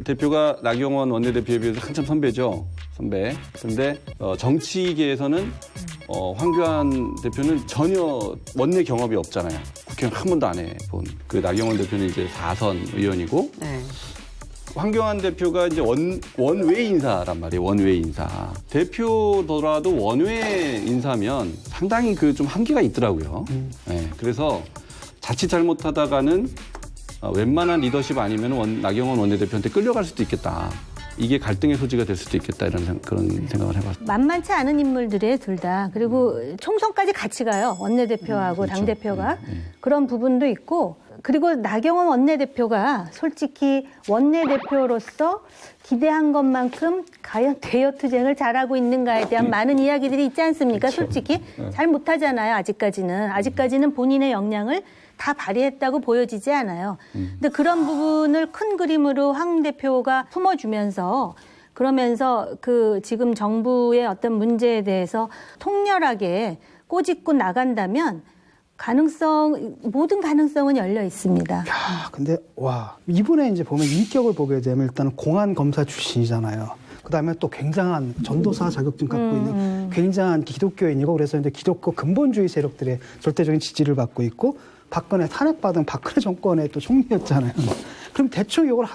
대표가 나경원 원내대표에 비해서 한참 선배죠. 선배. 근데 정치계에서는 황교안 대표는 전혀 원내 경험이 없잖아요. 국회의원 한 번도 안 해본. 그 나경원 대표는 이제 4선 의원이고 네. 황교안 대표가 이제 원외 인사란 말이에요. 원외 인사. 대표더라도 원외 인사면 상당히 그 좀 한계가 있더라고요. 네, 그래서 자칫 잘못하다가는 웬만한 리더십 아니면 나경원 원내대표한테 끌려갈 수도 있겠다. 이게 갈등의 소지가 될 수도 있겠다 이런 그런 생각을 해봤어요. 만만치 않은 인물들이에요, 둘 다. 그리고 총선까지 같이 가요. 원내대표하고 그렇죠. 당대표가. 그런 부분도 있고. 그리고 나경원 원내대표가 솔직히 원내대표로서 기대한 것만큼 과연 대여 투쟁을 잘하고 있는가에 대한 많은 이야기들이 있지 않습니까? 솔직히 잘 못하잖아요. 아직까지는 본인의 역량을 다 발휘했다고 보여지지 않아요. 근데 그런 부분을 큰 그림으로 황 대표가 품어주면서 그러면서 그 지금 정부의 어떤 문제에 대해서 통렬하게 꼬집고 나간다면 모든 가능성은 열려 있습니다. 야, 근데 와 이분의 이제 보면 인격을 보게 되면 일단 공안 검사 출신이잖아요. 그다음에 또 굉장한 전도사 자격증 갖고 있는 굉장한 기독교인이고 그래서 이제 기독교 근본주의 세력들의 절대적인 지지를 받고 있고 박근혜 탄핵받은 박근혜 정권의 또 총리였잖아요. 그럼 대충 이걸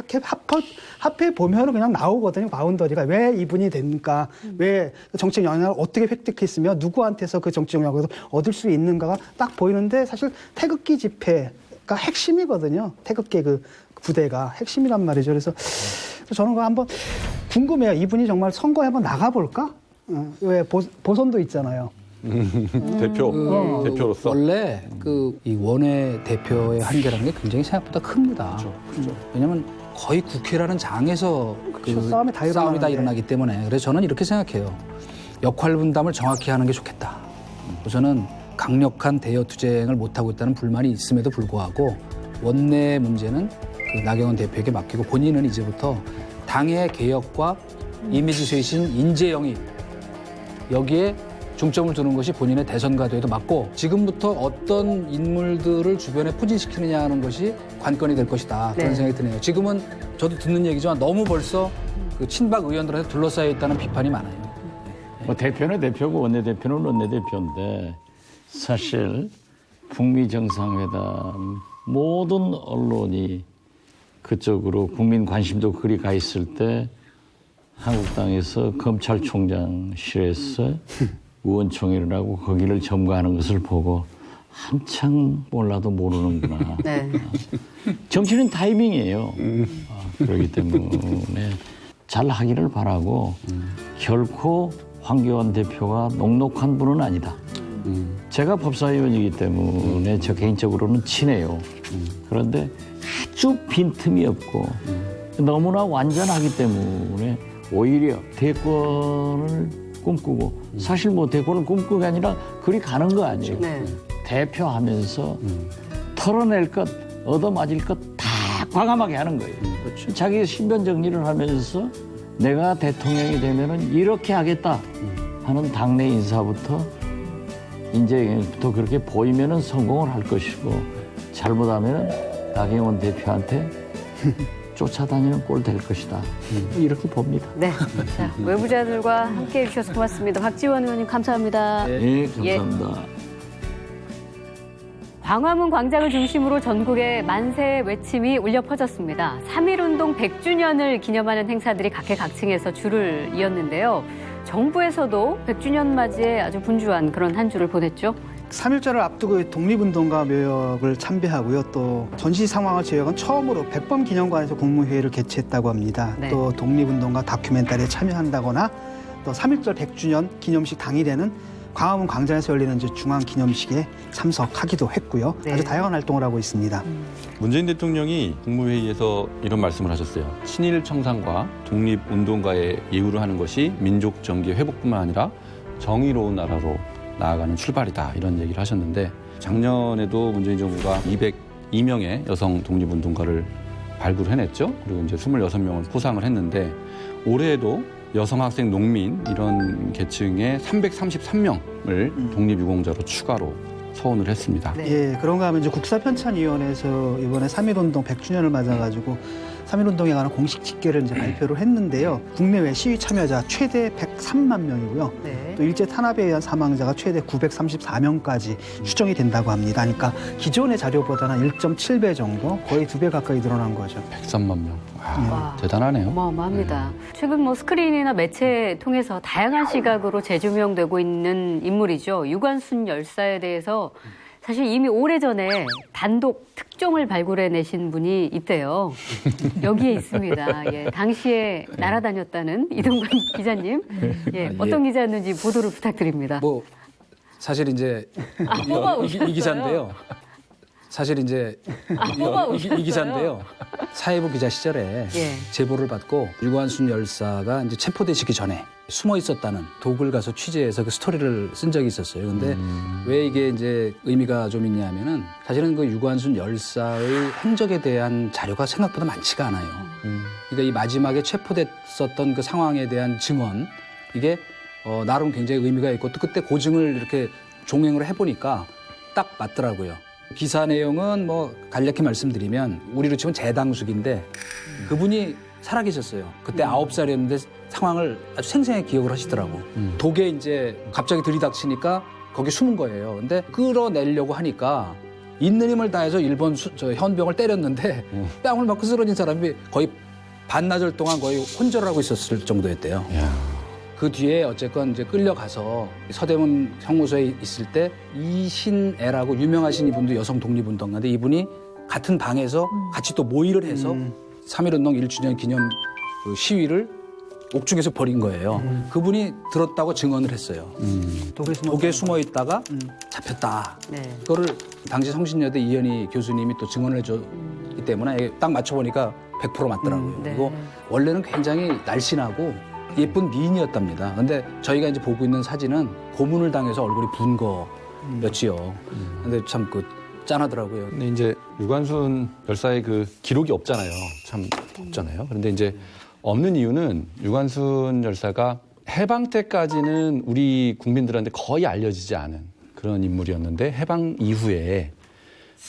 합해 보면은 그냥 나오거든요. 바운더리가 왜 이분이 됩니까? 왜 정책 영향을 어떻게 획득했으며 누구한테서 그 정책 영향을 얻을 수 있는가가 딱 보이는데 사실 태극기 집회가 핵심이거든요. 태극기 그 부대가 핵심이란 말이죠. 그래서 저는 그거 한번 궁금해요. 이분이 정말 선거에 한번 나가볼까? 왜 보선도 있잖아요. 대표로서 원래 이 원외 대표의 한계라는 게 굉장히 생각보다 큽니다. 그렇죠. 왜냐하면 거의 국회라는 장에서 싸움이 다 일어나기 때문에 그래서 저는 이렇게 생각해요. 역할 분담을 정확히 하는 게 좋겠다. 저는 강력한 대여 투쟁을 못하고 있다는 불만이 있음에도 불구하고 원내 문제는 그 나경원 대표에게 맡기고 본인은 이제부터 당의 개혁과 이미지 쇄신, 인재 영입 여기에 중점을 두는 것이 본인의 대선 가도에도 맞고 지금부터 어떤 인물들을 주변에 포진시키느냐 하는 것이 관건이 될 것이다. 그런 생각이 드네요. 지금은 저도 듣는 얘기지만 너무 벌써 그 친박 의원들한테 둘러싸여 있다는 비판이 많아요. 뭐 대표는 대표고 원내대표는 원내대표인데 사실 북미 정상회담 모든 언론이 그쪽으로 국민 관심도 그리 가 있을 때 한국당에서 검찰총장실에서 의원총회를 하고 거기를 점거하는 것을 보고 한창 몰라도 모르는구나. 네. 정치는 타이밍이에요. 그렇기 때문에 잘 하기를 바라고 결코 황교안 대표가 녹록한 분은 아니다. 제가 법사위원이기 때문에 저 개인적으로는 친해요. 그런데 아주 빈틈이 없고 너무나 완전하기 때문에 오히려 대권을 꿈꾸고 사실 뭐 대권을 꿈꾸는 게 아니라 그리 가는 거 아니에요. 네. 대표하면서 털어낼 것, 얻어맞을 것 다 과감하게 하는 거예요. 자기 신변 정리를 하면서 내가 대통령이 되면은 이렇게 하겠다 하는 당내 인사부터 인재부터 그렇게 보이면은 성공을 할 것이고 잘못하면은 나경원 대표한테 쫓아다니는 꼴 될 것이다. 이렇게 봅니다. 네. 자, 외부자들과 함께 해주셔서 고맙습니다. 박지원 의원님 감사합니다. 네, 감사합니다. 광화문 광장을 중심으로 전국에 만세 외침이 울려 퍼졌습니다. 3.1운동 100주년을 기념하는 행사들이 각계각층에서 줄을 이었는데요. 정부에서도 100주년 맞이에 아주 분주한 그런 한 주를 보냈죠. 3.1절을 앞두고 독립운동가 묘역을 참배하고요. 또 전시 상황을 제외한 처음으로 백범 기념관에서 국무회의를 개최했다고 합니다. 네. 또 독립운동가 다큐멘터리에 참여한다거나 또 3.1절 100주년 기념식 당일에는 광화문 광장에서 열리는 이제 중앙 기념식에 참석하기도 했고요. 네. 아주 다양한 활동을 하고 있습니다. 문재인 대통령이 국무회의에서 이런 말씀을 하셨어요. 친일 청산과 독립운동가의 예우를 하는 것이 민족 정기 회복뿐만 아니라 정의로운 나라로 나아가는 출발이다. 이런 얘기를 하셨는데 작년에도 문재인 정부가 202명의 여성 독립운동가를 발굴해냈죠. 그리고 이제 26명을 포상을 했는데 올해에도 여성, 학생, 농민 이런 계층의 333명을 독립유공자로 추가로 서원을 했습니다. 예, 그런가 하면 이제 국사편찬위원회에서 이번에 3.1운동 100주년을 맞아가지고 3.1운동에 관한 공식 집계를 이제 발표를 했는데요. 국내외 시위 참여자 최대 103만 명이고요. 네. 또 일제 탄압에 의한 사망자가 최대 934명까지 추정이 된다고 합니다. 그러니까 기존의 자료보다는 1.7배 정도, 거의 2배 가까이 늘어난 거죠. 103만 명. 와, 대단하네요. 어마어마합니다. 최근 뭐 스크린이나 매체 통해서 다양한 시각으로 재조명되고 있는 인물이죠. 유관순 열사에 대해서 사실 이미 오래전에 단독 특종을 발굴해내신 분이 있대요. 여기에 있습니다. 예, 당시에 날아다녔다는 이동관 기자님. 예, 어떤 기자였는지 보도를 부탁드립니다. 뭐 사실 이제 이 기자인데요. 사실 이제 이 기자인데요. 사회부 기자 시절에 제보를 받고 유관순 열사가 이제 체포되시기 전에 숨어 있었다는 독을 가서 취재해서 그 스토리를 쓴 적이 있었어요. 근데 왜 이게 이제 의미가 좀 있냐면은 사실은 그 유관순 열사의 행적에 대한 자료가 생각보다 많지가 않아요. 그러니까 이 마지막에 체포됐었던 그 상황에 대한 증언 이게 나름 굉장히 의미가 있고 또 그때 고증을 이렇게 종행을 해보니까 딱 맞더라고요. 기사 내용은 뭐 간략히 말씀드리면 우리로 치면 재당숙인데 그분이 살아계셨어요. 그때 9살이었는데 상황을 아주 생생하게 기억을 하시더라고. 독에 이제 갑자기 들이닥치니까 거기 숨은 거예요. 근데 끌어내려고 하니까 있는 힘을 다해서 일본 현병을 때렸는데 뺨을 맞고 쓰러진 사람이 거의 반나절 동안 거의 혼절을 하고 있었을 정도였대요. 그 뒤에 어쨌건 이제 끌려가서 서대문 형무소에 있을 때 이신애라고 유명하신 이분도 여성 독립운동가인데 이분이 같은 방에서 같이 또 모의를 해서 3.1운동 1주년 기념 그 시위를 옥중에서 벌인 거예요. 그분이 들었다고 증언을 했어요. 독에 숨어 있다가 잡혔다. 그거를 당시 성신여대 이현희 교수님이 또 증언을 해줬기 때문에 딱 맞춰보니까 100% 맞더라고요. 그리고 원래는 굉장히 날씬하고 예쁜 미인이었답니다. 근데 저희가 이제 보고 있는 사진은 고문을 당해서 얼굴이 부은 거였지요. 근데 참 짠하더라고요. 근데 이제 유관순 열사의 그 기록이 없잖아요. 참 없잖아요. 그런데 이제 없는 이유는 유관순 열사가 해방 때까지는 우리 국민들한테 거의 알려지지 않은 그런 인물이었는데 해방 이후에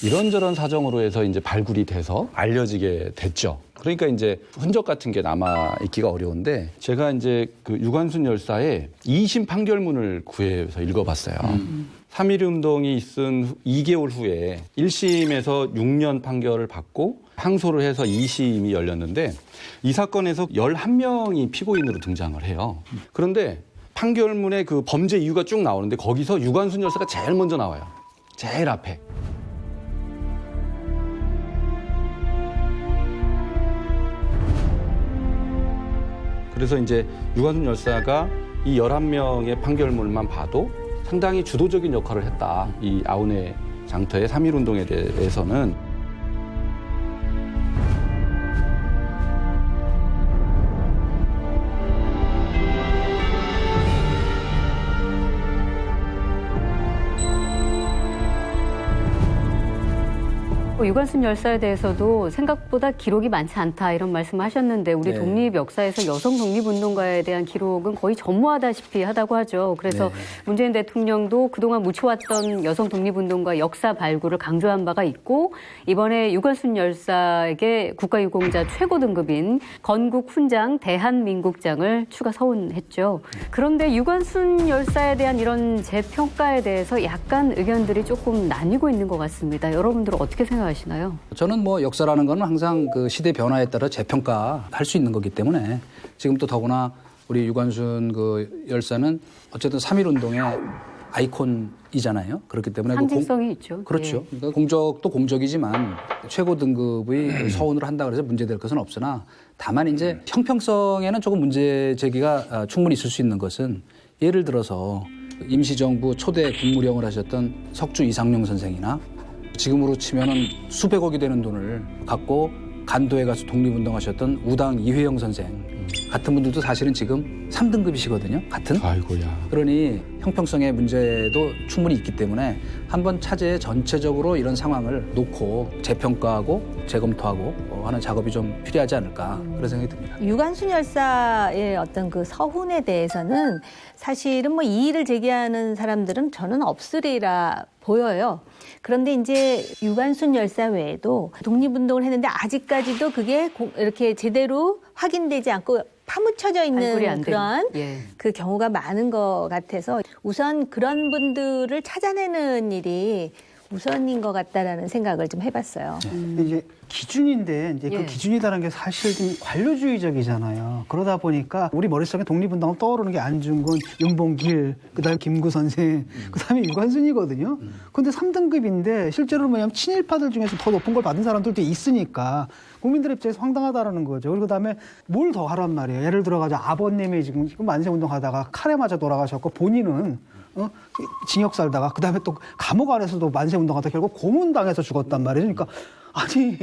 이런저런 사정으로 해서 이제 발굴이 돼서 알려지게 됐죠. 그러니까 이제 흔적 같은 게 남아 있기가 어려운데 제가 이제 그 유관순 열사의 2심 판결문을 구해서 읽어봤어요. 3.1 운동이 있은 2개월 후에 1심에서 6년 판결을 받고 항소를 해서 2심이 열렸는데 이 사건에서 11명이 피고인으로 등장을 해요. 그런데 판결문에 그 범죄 이유가 쭉 나오는데 거기서 유관순 열사가 제일 먼저 나와요. 제일 앞에. 그래서 이제 유관순 열사가 이 11명의 판결문만 봐도 상당히 주도적인 역할을 했다. 이 아우네 장터의 3.1 운동에 대해서는. 유관순 열사에 대해서도 생각보다 기록이 많지 않다 이런 말씀을 하셨는데 우리 독립 역사에서 여성 독립운동가에 대한 기록은 거의 전무하다시피 하다고 하죠. 그래서 문재인 대통령도 그동안 묻혀왔던 여성 독립운동가 역사 발굴을 강조한 바가 있고 이번에 유관순 열사에게 국가유공자 최고 등급인 건국 훈장 대한민국장을 추가 서운했죠. 그런데 유관순 열사에 대한 이런 재평가에 대해서 약간 의견들이 조금 나뉘고 있는 것 같습니다. 여러분들은 어떻게 생각하시나요? 저는 뭐 역사라는 건 항상 그 시대 변화에 따라 재평가할 수 있는 거기 때문에 지금 또 더구나 우리 유관순 그 열사는 어쨌든 3.1 운동의 아이콘이잖아요. 그렇기 때문에 상징성이 있죠. 그렇죠. 그러니까 공적도 공적이지만 최고 등급의 서운을 한다 그래서 문제될 것은 없으나 다만 이제 형평성에는 조금 문제 제기가 충분히 있을 수 있는 것은 예를 들어서 임시정부 초대 국무령을 하셨던 석주 이상용 선생이나 지금으로 치면은 수백억이 되는 돈을 갖고 간도에 가서 독립운동하셨던 우당 이회영 선생 같은 분들도 사실은 지금 3등급이시거든요. 같은. 아이고야. 그러니 형평성의 문제도 충분히 있기 때문에 한번 차제에 전체적으로 이런 상황을 놓고 재평가하고 재검토하고 하는 작업이 좀 필요하지 않을까 그런 생각이 듭니다. 유관순 열사의 어떤 그 서훈에 대해서는 사실은 뭐 이의를 제기하는 사람들은 저는 없으리라 보여요. 그런데 이제 유관순 열사 외에도 독립운동을 했는데 아직까지도 그게 이렇게 제대로 확인되지 않고 파묻혀져 있는 그런 그 경우가 많은 것 같아서 우선 그런 분들을 찾아내는 일이 우선인 것 같다라는 생각을 좀 해봤어요. 이제 기준인데 이제 그 기준이라는 게 사실 좀 관료주의적이잖아요. 그러다 보니까 우리 머릿속에 독립운동은 떠오르는 게 안중근, 윤봉길, 그다음에 김구 선생, 그다음에 유관순이거든요. 근데 3등급인데 실제로 뭐냐면 친일파들 중에서 더 높은 걸 받은 사람들도 있으니까 국민들의 입장에서 황당하다라는 거죠. 그리고 그다음에 뭘 더 하란 말이에요. 예를 들어가지고 아버님이 지금 만세운동하다가 칼에 맞아 돌아가셨고 본인은 징역 살다가 그다음에 또 감옥 안에서도 만세운동하다 결국 고문당해서 죽었단 말이죠. 그러니까 아니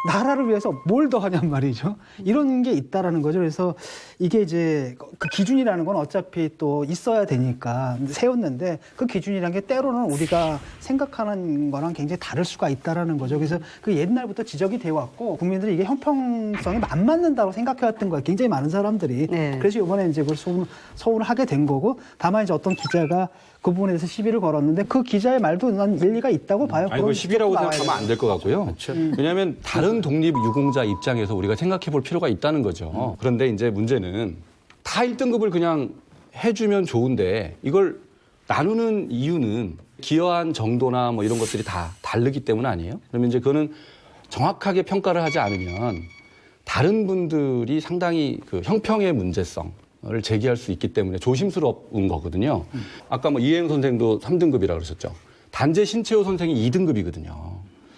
나라를 위해서 뭘 더 하냔 말이죠. 이런 게 있다라는 거죠. 그래서 이게 이제 그 기준이라는 건 어차피 또 있어야 되니까 세웠는데 그 기준이라는 게 때로는 우리가 생각하는 거랑 굉장히 다를 수가 있다라는 거죠. 그래서 그 옛날부터 지적이 되어 왔고 국민들이 이게 형평성에 안 맞는다고 생각해왔던 거예요. 굉장히 많은 사람들이. 그래서 이번에 이제 그걸 서운하게 된 거고 다만 이제 어떤 기자가 그 부분에 대해서 시비를 걸었는데 그 기자의 말도 난 일리가 있다고 봐요. 아니, 그 시비라고 생각하면 안 될 것 같고요. 그렇죠. 왜냐하면 다른 독립 유공자 입장에서 우리가 생각해 볼 필요가 있다는 거죠. 그런데 이제 문제는 다 1등급을 그냥 해주면 좋은데 이걸 나누는 이유는 기여한 정도나 뭐 이런 것들이 다 다르기 때문 아니에요? 그러면 이제 그거는 정확하게 평가를 하지 않으면 다른 분들이 상당히 그 형평의 문제성 을 제기할 수 있기 때문에 조심스러운 거거든요. 아까 뭐 이혜영 선생도 3등급이라고 그러셨죠. 단재 신채호 선생이 2등급이거든요.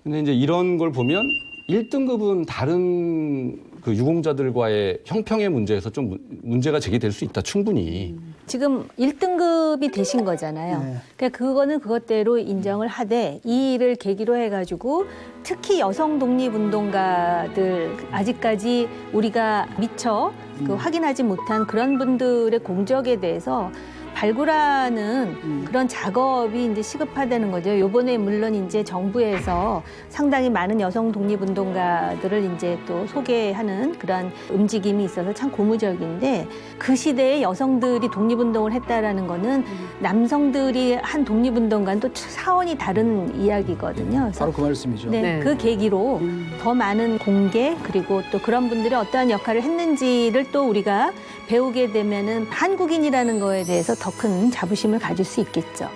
근데 이제 이런 걸 보면 1등급은 다른 그 유공자들과의 형평의 문제에서 좀 문제가 제기될 수 있다, 충분히. 지금 1등급이 되신 거잖아요. 그러니까 그거는 그것대로 인정을 하되 이 일을 계기로 해가지고 특히 여성 독립운동가들 아직까지 우리가 미처 그 확인하지 못한 그런 분들의 공적에 대해서 발굴하는 그런 작업이 이제 시급하다는 거죠. 요번에 물론 이제 정부에서 상당히 많은 여성 독립운동가들을 이제 또 소개하는 그런 움직임이 있어서 참 고무적인데 그 시대에 여성들이 독립운동을 했다라는 거는 남성들이 한 독립운동과는 또 차원이 다른 이야기거든요. 그래서 바로 그 말씀이죠. 네, 그 계기로 더 많은 공개 그리고 또 그런 분들이 어떠한 역할을 했는지를 또 우리가 배우게 되면은 한국인이라는 거에 대해서 더 큰 자부심을 가질 수 있겠죠.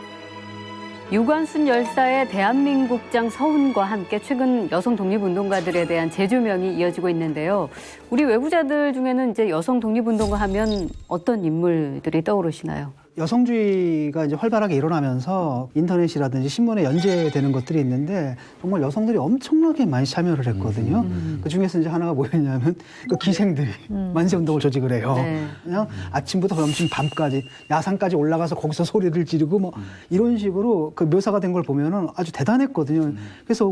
유관순 열사의 대한민국장 서훈과 함께 최근 여성 독립운동가들에 대한 재조명이 이어지고 있는데요. 우리 외부자들 중에는 이제 여성 독립운동가 하면 어떤 인물들이 떠오르시나요? 여성주의가 이제 활발하게 일어나면서 인터넷이라든지 신문에 연재되는 것들이 있는데 정말 여성들이 엄청나게 많이 참여를 했거든요. 그 중에서 이제 하나가 뭐였냐면 그 기생들이 만세운동을 조직을 해요. 그냥 아침부터 점심 밤까지 야산까지 올라가서 거기서 소리를 지르고 뭐 이런 식으로 그 묘사가 된 걸 보면은 아주 대단했거든요. 그래서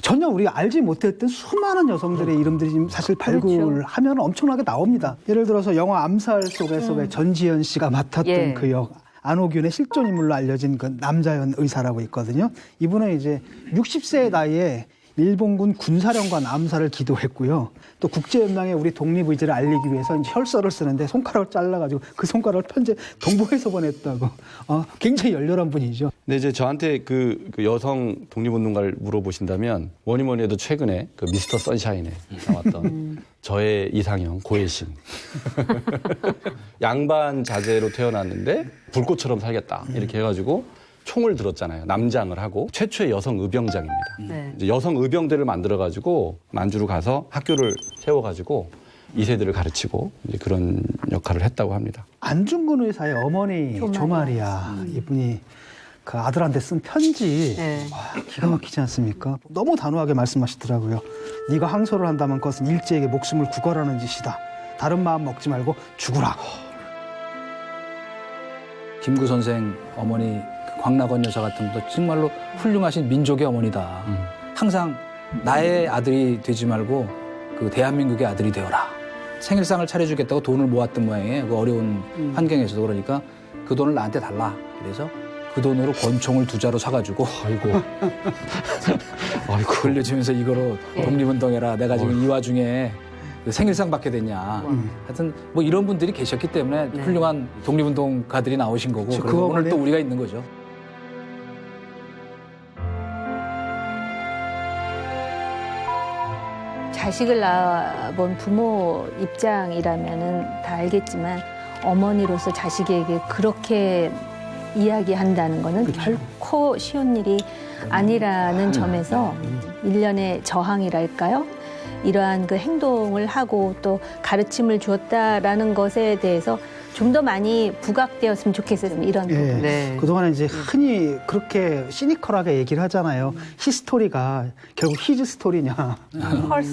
전혀 우리가 알지 못했던 수많은 여성들의 이름들이 지금 사실 발굴하면 엄청나게 나옵니다. 예를 들어서 영화 암살 속에서 왜 전지현 씨가 맡았던 그 역 안호균의 실존 인물로 알려진 그 남자연 의사라고 있거든요. 이분은 이제 60세의 나이에 일본군 군사령관 암살을 기도했고요. 또 국제연맹에 우리 독립 의지를 알리기 위해서 이제 혈서를 쓰는데 손가락을 잘라가지고 그 손가락을 편지 동북에서 보냈다고. 굉장히 열렬한 분이죠. 근데 이제 저한테 그 여성 독립운동가를 물어보신다면 뭐니 해도 최근에 그 미스터 선샤인에 나왔던 저의 이상형 고혜신. 양반 자제로 태어났는데 불꽃처럼 살겠다 이렇게 해가지고 총을 들었잖아요. 남장을 하고 최초의 여성 의병장입니다. 이제 여성 의병대를 만들어가지고 만주로 가서 학교를 세워가지고 2세들을 가르치고 이제 그런 역할을 했다고 합니다. 안중근 의사의 어머니 조마리아 이분이 그 아들한테 쓴 편지 기가 막히지 않습니까? 너무 단호하게 말씀하시더라고요. 네가 항소를 한다면 그것은 일제에게 목숨을 구걸하는 짓이다. 다른 마음 먹지 말고 죽으라. 김구 선생 어머니 그 광락원 여사 같은 분도 정말로 훌륭하신 민족의 어머니다. 항상 나의 아들이 되지 말고 그 대한민국의 아들이 되어라. 생일상을 차려주겠다고 돈을 모았던 모양이에요. 그 어려운 환경에서도. 그러니까 그 돈을 나한테 달라. 그래서 그 돈으로 권총을 2자루 사가지고 아이고 걸려지면서 이거로 독립운동해라. 내가 지금 이 와중에 생일상 받게 됐냐. 하여튼 뭐 이런 분들이 계셨기 때문에 훌륭한 독립운동가들이 나오신 거고 그래서 오늘 또 우리가 있는 거죠. 자식을 낳아본 부모 입장이라면은 다 알겠지만 어머니로서 자식에게 그렇게 이야기한다는 거는 결코 쉬운 일이 아니라는 점에서 일련의 저항이랄까요? 이러한 그 행동을 하고 또 가르침을 주었다라는 것에 대해서 좀 더 많이 부각되었으면 좋겠어요. 이런 부분. 그동안에 이제 흔히 그렇게 시니컬하게 얘기를 하잖아요. 히스토리가 결국 히즈 스토리냐,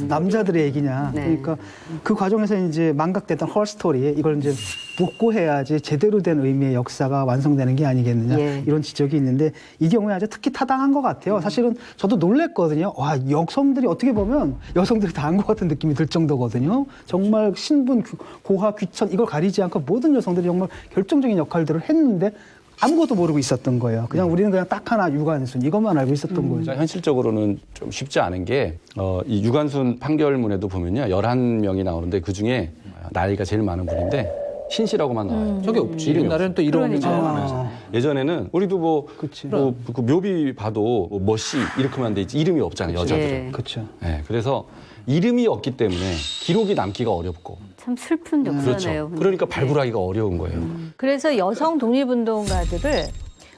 남자들의 얘기냐. 그러니까 그 과정에서 이제 망각됐던 헐 스토리 이걸 이제 복구해야지 제대로 된 의미의 역사가 완성되는 게 아니겠느냐 이런 지적이 있는데 이 경우에 아주 특히 타당한 것 같아요. 사실은 저도 놀랬거든요. 와, 여성들이 어떻게 보면 여성들이 다 한 것 같은 느낌이 들 정도거든요. 정말 신분, 고하, 귀천 이걸 가리지 않고 모든 여성들이 정말 결정적인 역할들을 했는데 아무것도 모르고 있었던 거예요. 그냥 우리는 그냥 딱 하나 유관순 이것만 알고 있었던 거죠. 현실적으로는 좀 쉽지 않은 게 이 유관순 판결문에도 보면요. 11명이 나오는데 그중에 나이가 제일 많은 분인데 신씨라고만 나와요. 저게 없지. 옛날에는 또 이런 거 예전에는 우리도 뭐 그 묘비 봐도 뭐 씨 이렇게만 돼 있지 이름이 없잖아요. 여자들은. 그렇죠. 네, 그래서 이름이 없기 때문에 기록이 남기가 어렵고. 참 슬픈 역사네요. 그렇죠. 그러니까 발굴하기가 어려운 거예요. 그래서 여성 독립운동가들을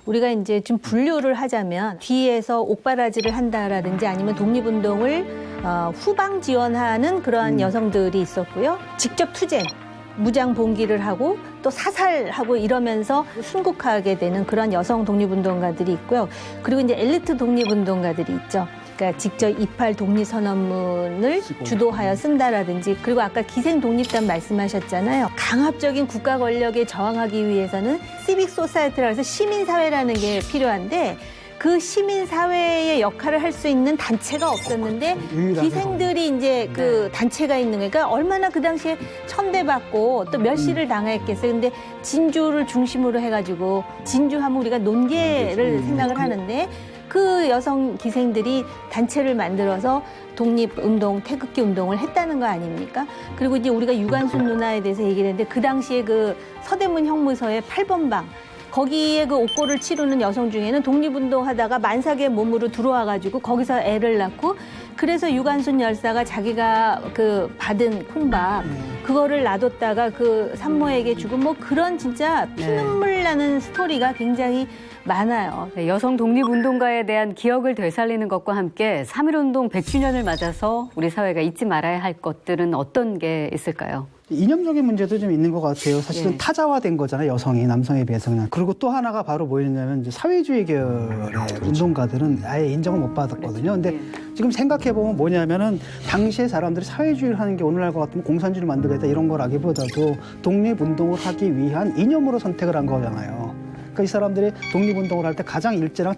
우리가 이제 좀 분류를 하자면 뒤에서 옥바라지를 한다라든지 아니면 독립운동을 후방 지원하는 그러한 여성들이 있었고요. 직접 투쟁, 무장 봉기를 하고 또 사살하고 이러면서 순국하게 되는 그런 여성 독립운동가들이 있고요. 그리고 이제 엘리트 독립운동가들이 있죠. 그러니까 직접 입할 독립선언문을 주도하여 쓴다라든지 그리고 아까 기생독립단 말씀하셨잖아요. 강압적인 국가 권력에 저항하기 위해서는 시빅 소사이티라고 해서 시민사회라는 게 필요한데 그 시민사회의 역할을 할 수 있는 단체가 없었는데 기생들이 이제 그 단체가 있는 거니까 얼마나 그 당시에 천대받고 또 멸시를 당했겠어요. 근데 진주를 중심으로 해가지고 진주하면 우리가 논계를 생각을 하는데 그 여성 기생들이 단체를 만들어서 독립운동, 태극기 운동을 했다는 거 아닙니까? 그리고 이제 우리가 유관순 누나에 대해서 얘기를 했는데 그 당시에 그 서대문 형무소의 8번 방 거기에 그 옥고를 치르는 여성 중에는 독립운동 하다가 만삭의 몸으로 들어와가지고 거기서 애를 낳고 그래서 유관순 열사가 자기가 그 받은 콩밥 그거를 놔뒀다가 그 산모에게 주고 뭐 그런 진짜 피눈물 나는 스토리가 굉장히 많아요. 여성 독립운동가에 대한 기억을 되살리는 것과 함께 3.1운동 100주년을 맞아서 우리 사회가 잊지 말아야 할 것들은 어떤 게 있을까요? 이념적인 문제도 좀 있는 것 같아요. 사실은 타자화된 거잖아요. 여성이 남성에 비해서 그냥. 그리고 또 하나가 바로 뭐였냐면 이제 사회주의 계열의 운동가들은 아예 인정을 못 받았거든요. 근데 지금 생각해보면 뭐냐면은 당시에 사람들이 사회주의를 하는 게 오늘날 것 같으면 공산주의를 만들겠다 이런 거라기보다도 독립운동을 하기 위한 이념으로 선택을 한 거잖아요. 그러니까 이 사람들이 독립운동을 할 때 가장 일제랑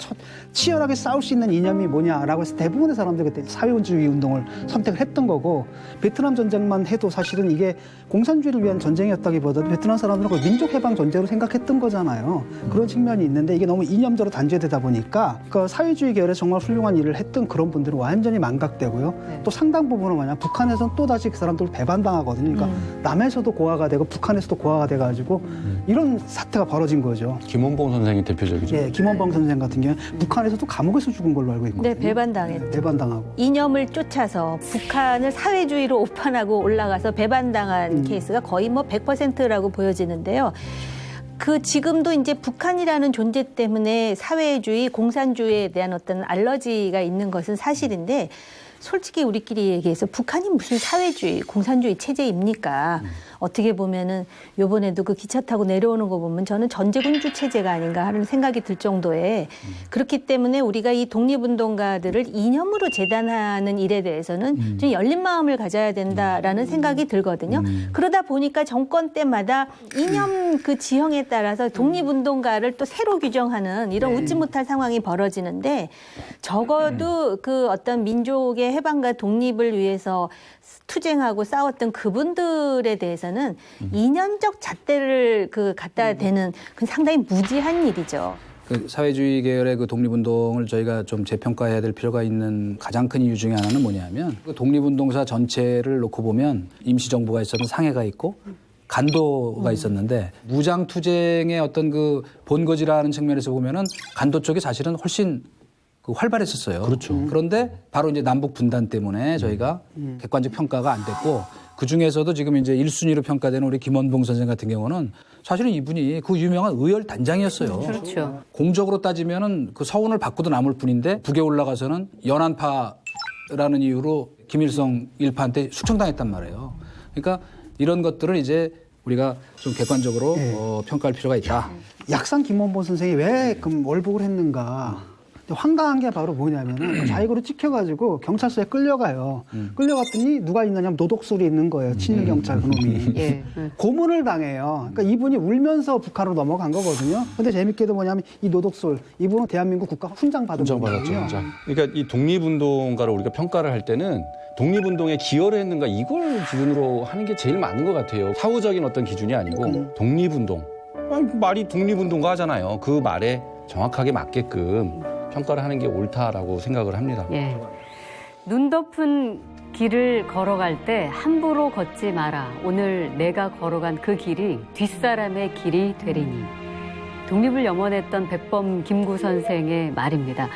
치열하게 싸울 수 있는 이념이 뭐냐라고 해서 대부분의 사람들이 그때 사회주의 운동을 선택을 했던 거고 베트남 전쟁만 해도 사실은 이게 공산주의를 위한 전쟁이었다기보다도 베트남 사람들은 거의 민족해방 전쟁으로 생각했던 거잖아요. 그런 측면이 있는데 이게 너무 이념대로 단죄되다 보니까 그 사회주의 계열에 정말 훌륭한 일을 했던 그런 분들은 완전히 망각되고요. 또 상당 부분은 뭐냐 북한에서는 또다시 그 사람들 배반당하거든요. 그러니까 남에서도 고아가 되고 북한에서도 고아가 돼가지고 이런 사태가 벌어진 거죠. 김원봉 선생이 대표적이죠. 예, 김원봉 선생 같은 경우는 북한에서도 감옥에서 죽은 걸로 알고 있거든요. 네, 배반당했죠. 배반당하고. 이념을 쫓아서 북한을 사회주의로 오판하고 올라가서 배반당한 케이스가 거의 뭐 100%라고 보여지는데요. 그 지금도 이제 북한이라는 존재 때문에 사회주의, 공산주의에 대한 어떤 알러지가 있는 것은 사실인데 솔직히 우리끼리 얘기해서 북한이 무슨 사회주의, 공산주의 체제입니까? 어떻게 보면은 요번에도 그 기차 타고 내려오는 거 보면 저는 전제군주 체제가 아닌가 하는 생각이 들 정도에 그렇기 때문에 우리가 이 독립운동가들을 이념으로 재단하는 일에 대해서는 좀 열린 마음을 가져야 된다라는 생각이 들거든요. 그러다 보니까 정권 때마다 이념 그 지형에 따라서 독립운동가를 또 새로 규정하는 이런 웃지 못할 상황이 벌어지는데 적어도 그 어떤 민족의 해방과 독립을 위해서 투쟁하고 싸웠던 그분들에 대해서는 이념적 잣대를 그 갖다 대는 그건 상당히 무지한 일이죠. 그 사회주의 계열의 그 독립운동을 저희가 좀 재평가해야 될 필요가 있는 가장 큰 이유 중에 하나는 뭐냐면 그 독립운동사 전체를 놓고 보면 임시정부가 있었던 상해가 있고 간도가 있었는데 무장 투쟁의 어떤 그 본거지라는 측면에서 보면은 간도 쪽이 사실은 훨씬 그 활발했었어요. 그렇죠. 그런데 바로 이제 남북 분단 때문에 저희가 객관적 평가가 안 됐고 그 중에서도 지금 이제 1순위로 평가되는 우리 김원봉 선생 같은 경우는 사실은 이분이 그 유명한 의열 단장이었어요. 그렇죠. 공적으로 따지면은 그 서운을 받고도 남을 뿐인데 북에 올라가서는 연안파라는 이유로 김일성 일파한테 숙청당했단 말이에요. 그러니까 이런 것들을 이제 우리가 좀 객관적으로 평가할 필요가 있다. 약산 김원봉 선생이 왜 그럼 월북을 했는가? 황당한 게 바로 뭐냐면은 자익으로 찍혀가지고 경찰서에 끌려가요. 끌려갔더니 누가 있느냐면 노독술이 있는 거예요. 친일 경찰 그놈이. 고문을 당해요. 그러니까 이분이 울면서 북한으로 넘어간 거거든요. 근데 재밌게도 뭐냐면 이 노독술 이분은 대한민국 국가 훈장 받은 거거든요. 그러니까 이 독립운동가를 우리가 평가를 할 때는 독립운동에 기여를 했는가 이걸 기준으로 하는 게 제일 맞는 것 같아요. 사후적인 어떤 기준이 아니고 독립운동. 말이 독립운동가 하잖아요. 그 말에 정확하게 맞게끔 평가를 하는 게 옳다라고 생각을 합니다. 예. 눈 덮은 길을 걸어갈 때 함부로 걷지 마라. 오늘 내가 걸어간 그 길이 뒷사람의 길이 되리니. 독립을 염원했던 백범 김구 선생의 말입니다.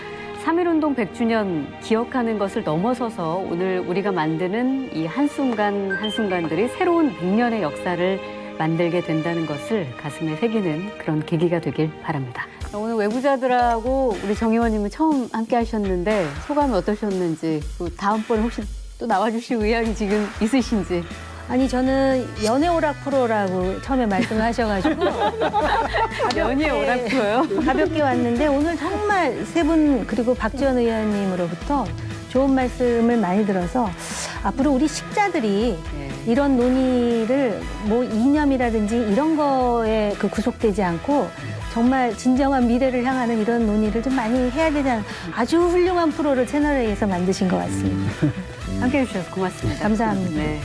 3.1운동 100주년 기억하는 것을 넘어서서 오늘 우리가 만드는 이 한순간 한순간들이 새로운 100년의 역사를 만들게 된다는 것을 가슴에 새기는 그런 계기가 되길 바랍니다. 오늘 외부자들하고 우리 정 의원님은 처음 함께 하셨는데 소감이 어떠셨는지, 다음번에 혹시 또 나와주실 의향이 지금 있으신지. 아니 저는 연애 오락 프로라고 처음에 말씀을 하셔가지고 연애 오락 프로요? 가볍게 왔는데 오늘 정말 세 분 그리고 박지원 의원님으로부터 좋은 말씀을 많이 들어서 앞으로 우리 식자들이 이런 논의를 뭐 이념이라든지 이런 거에 그 구속되지 않고 정말 진정한 미래를 향하는 이런 논의를 좀 많이 해야 되지 않나. 아주 훌륭한 프로를 채널A에서 만드신 것 같습니다. 함께해 주셔서 고맙습니다. 감사합니다. 네.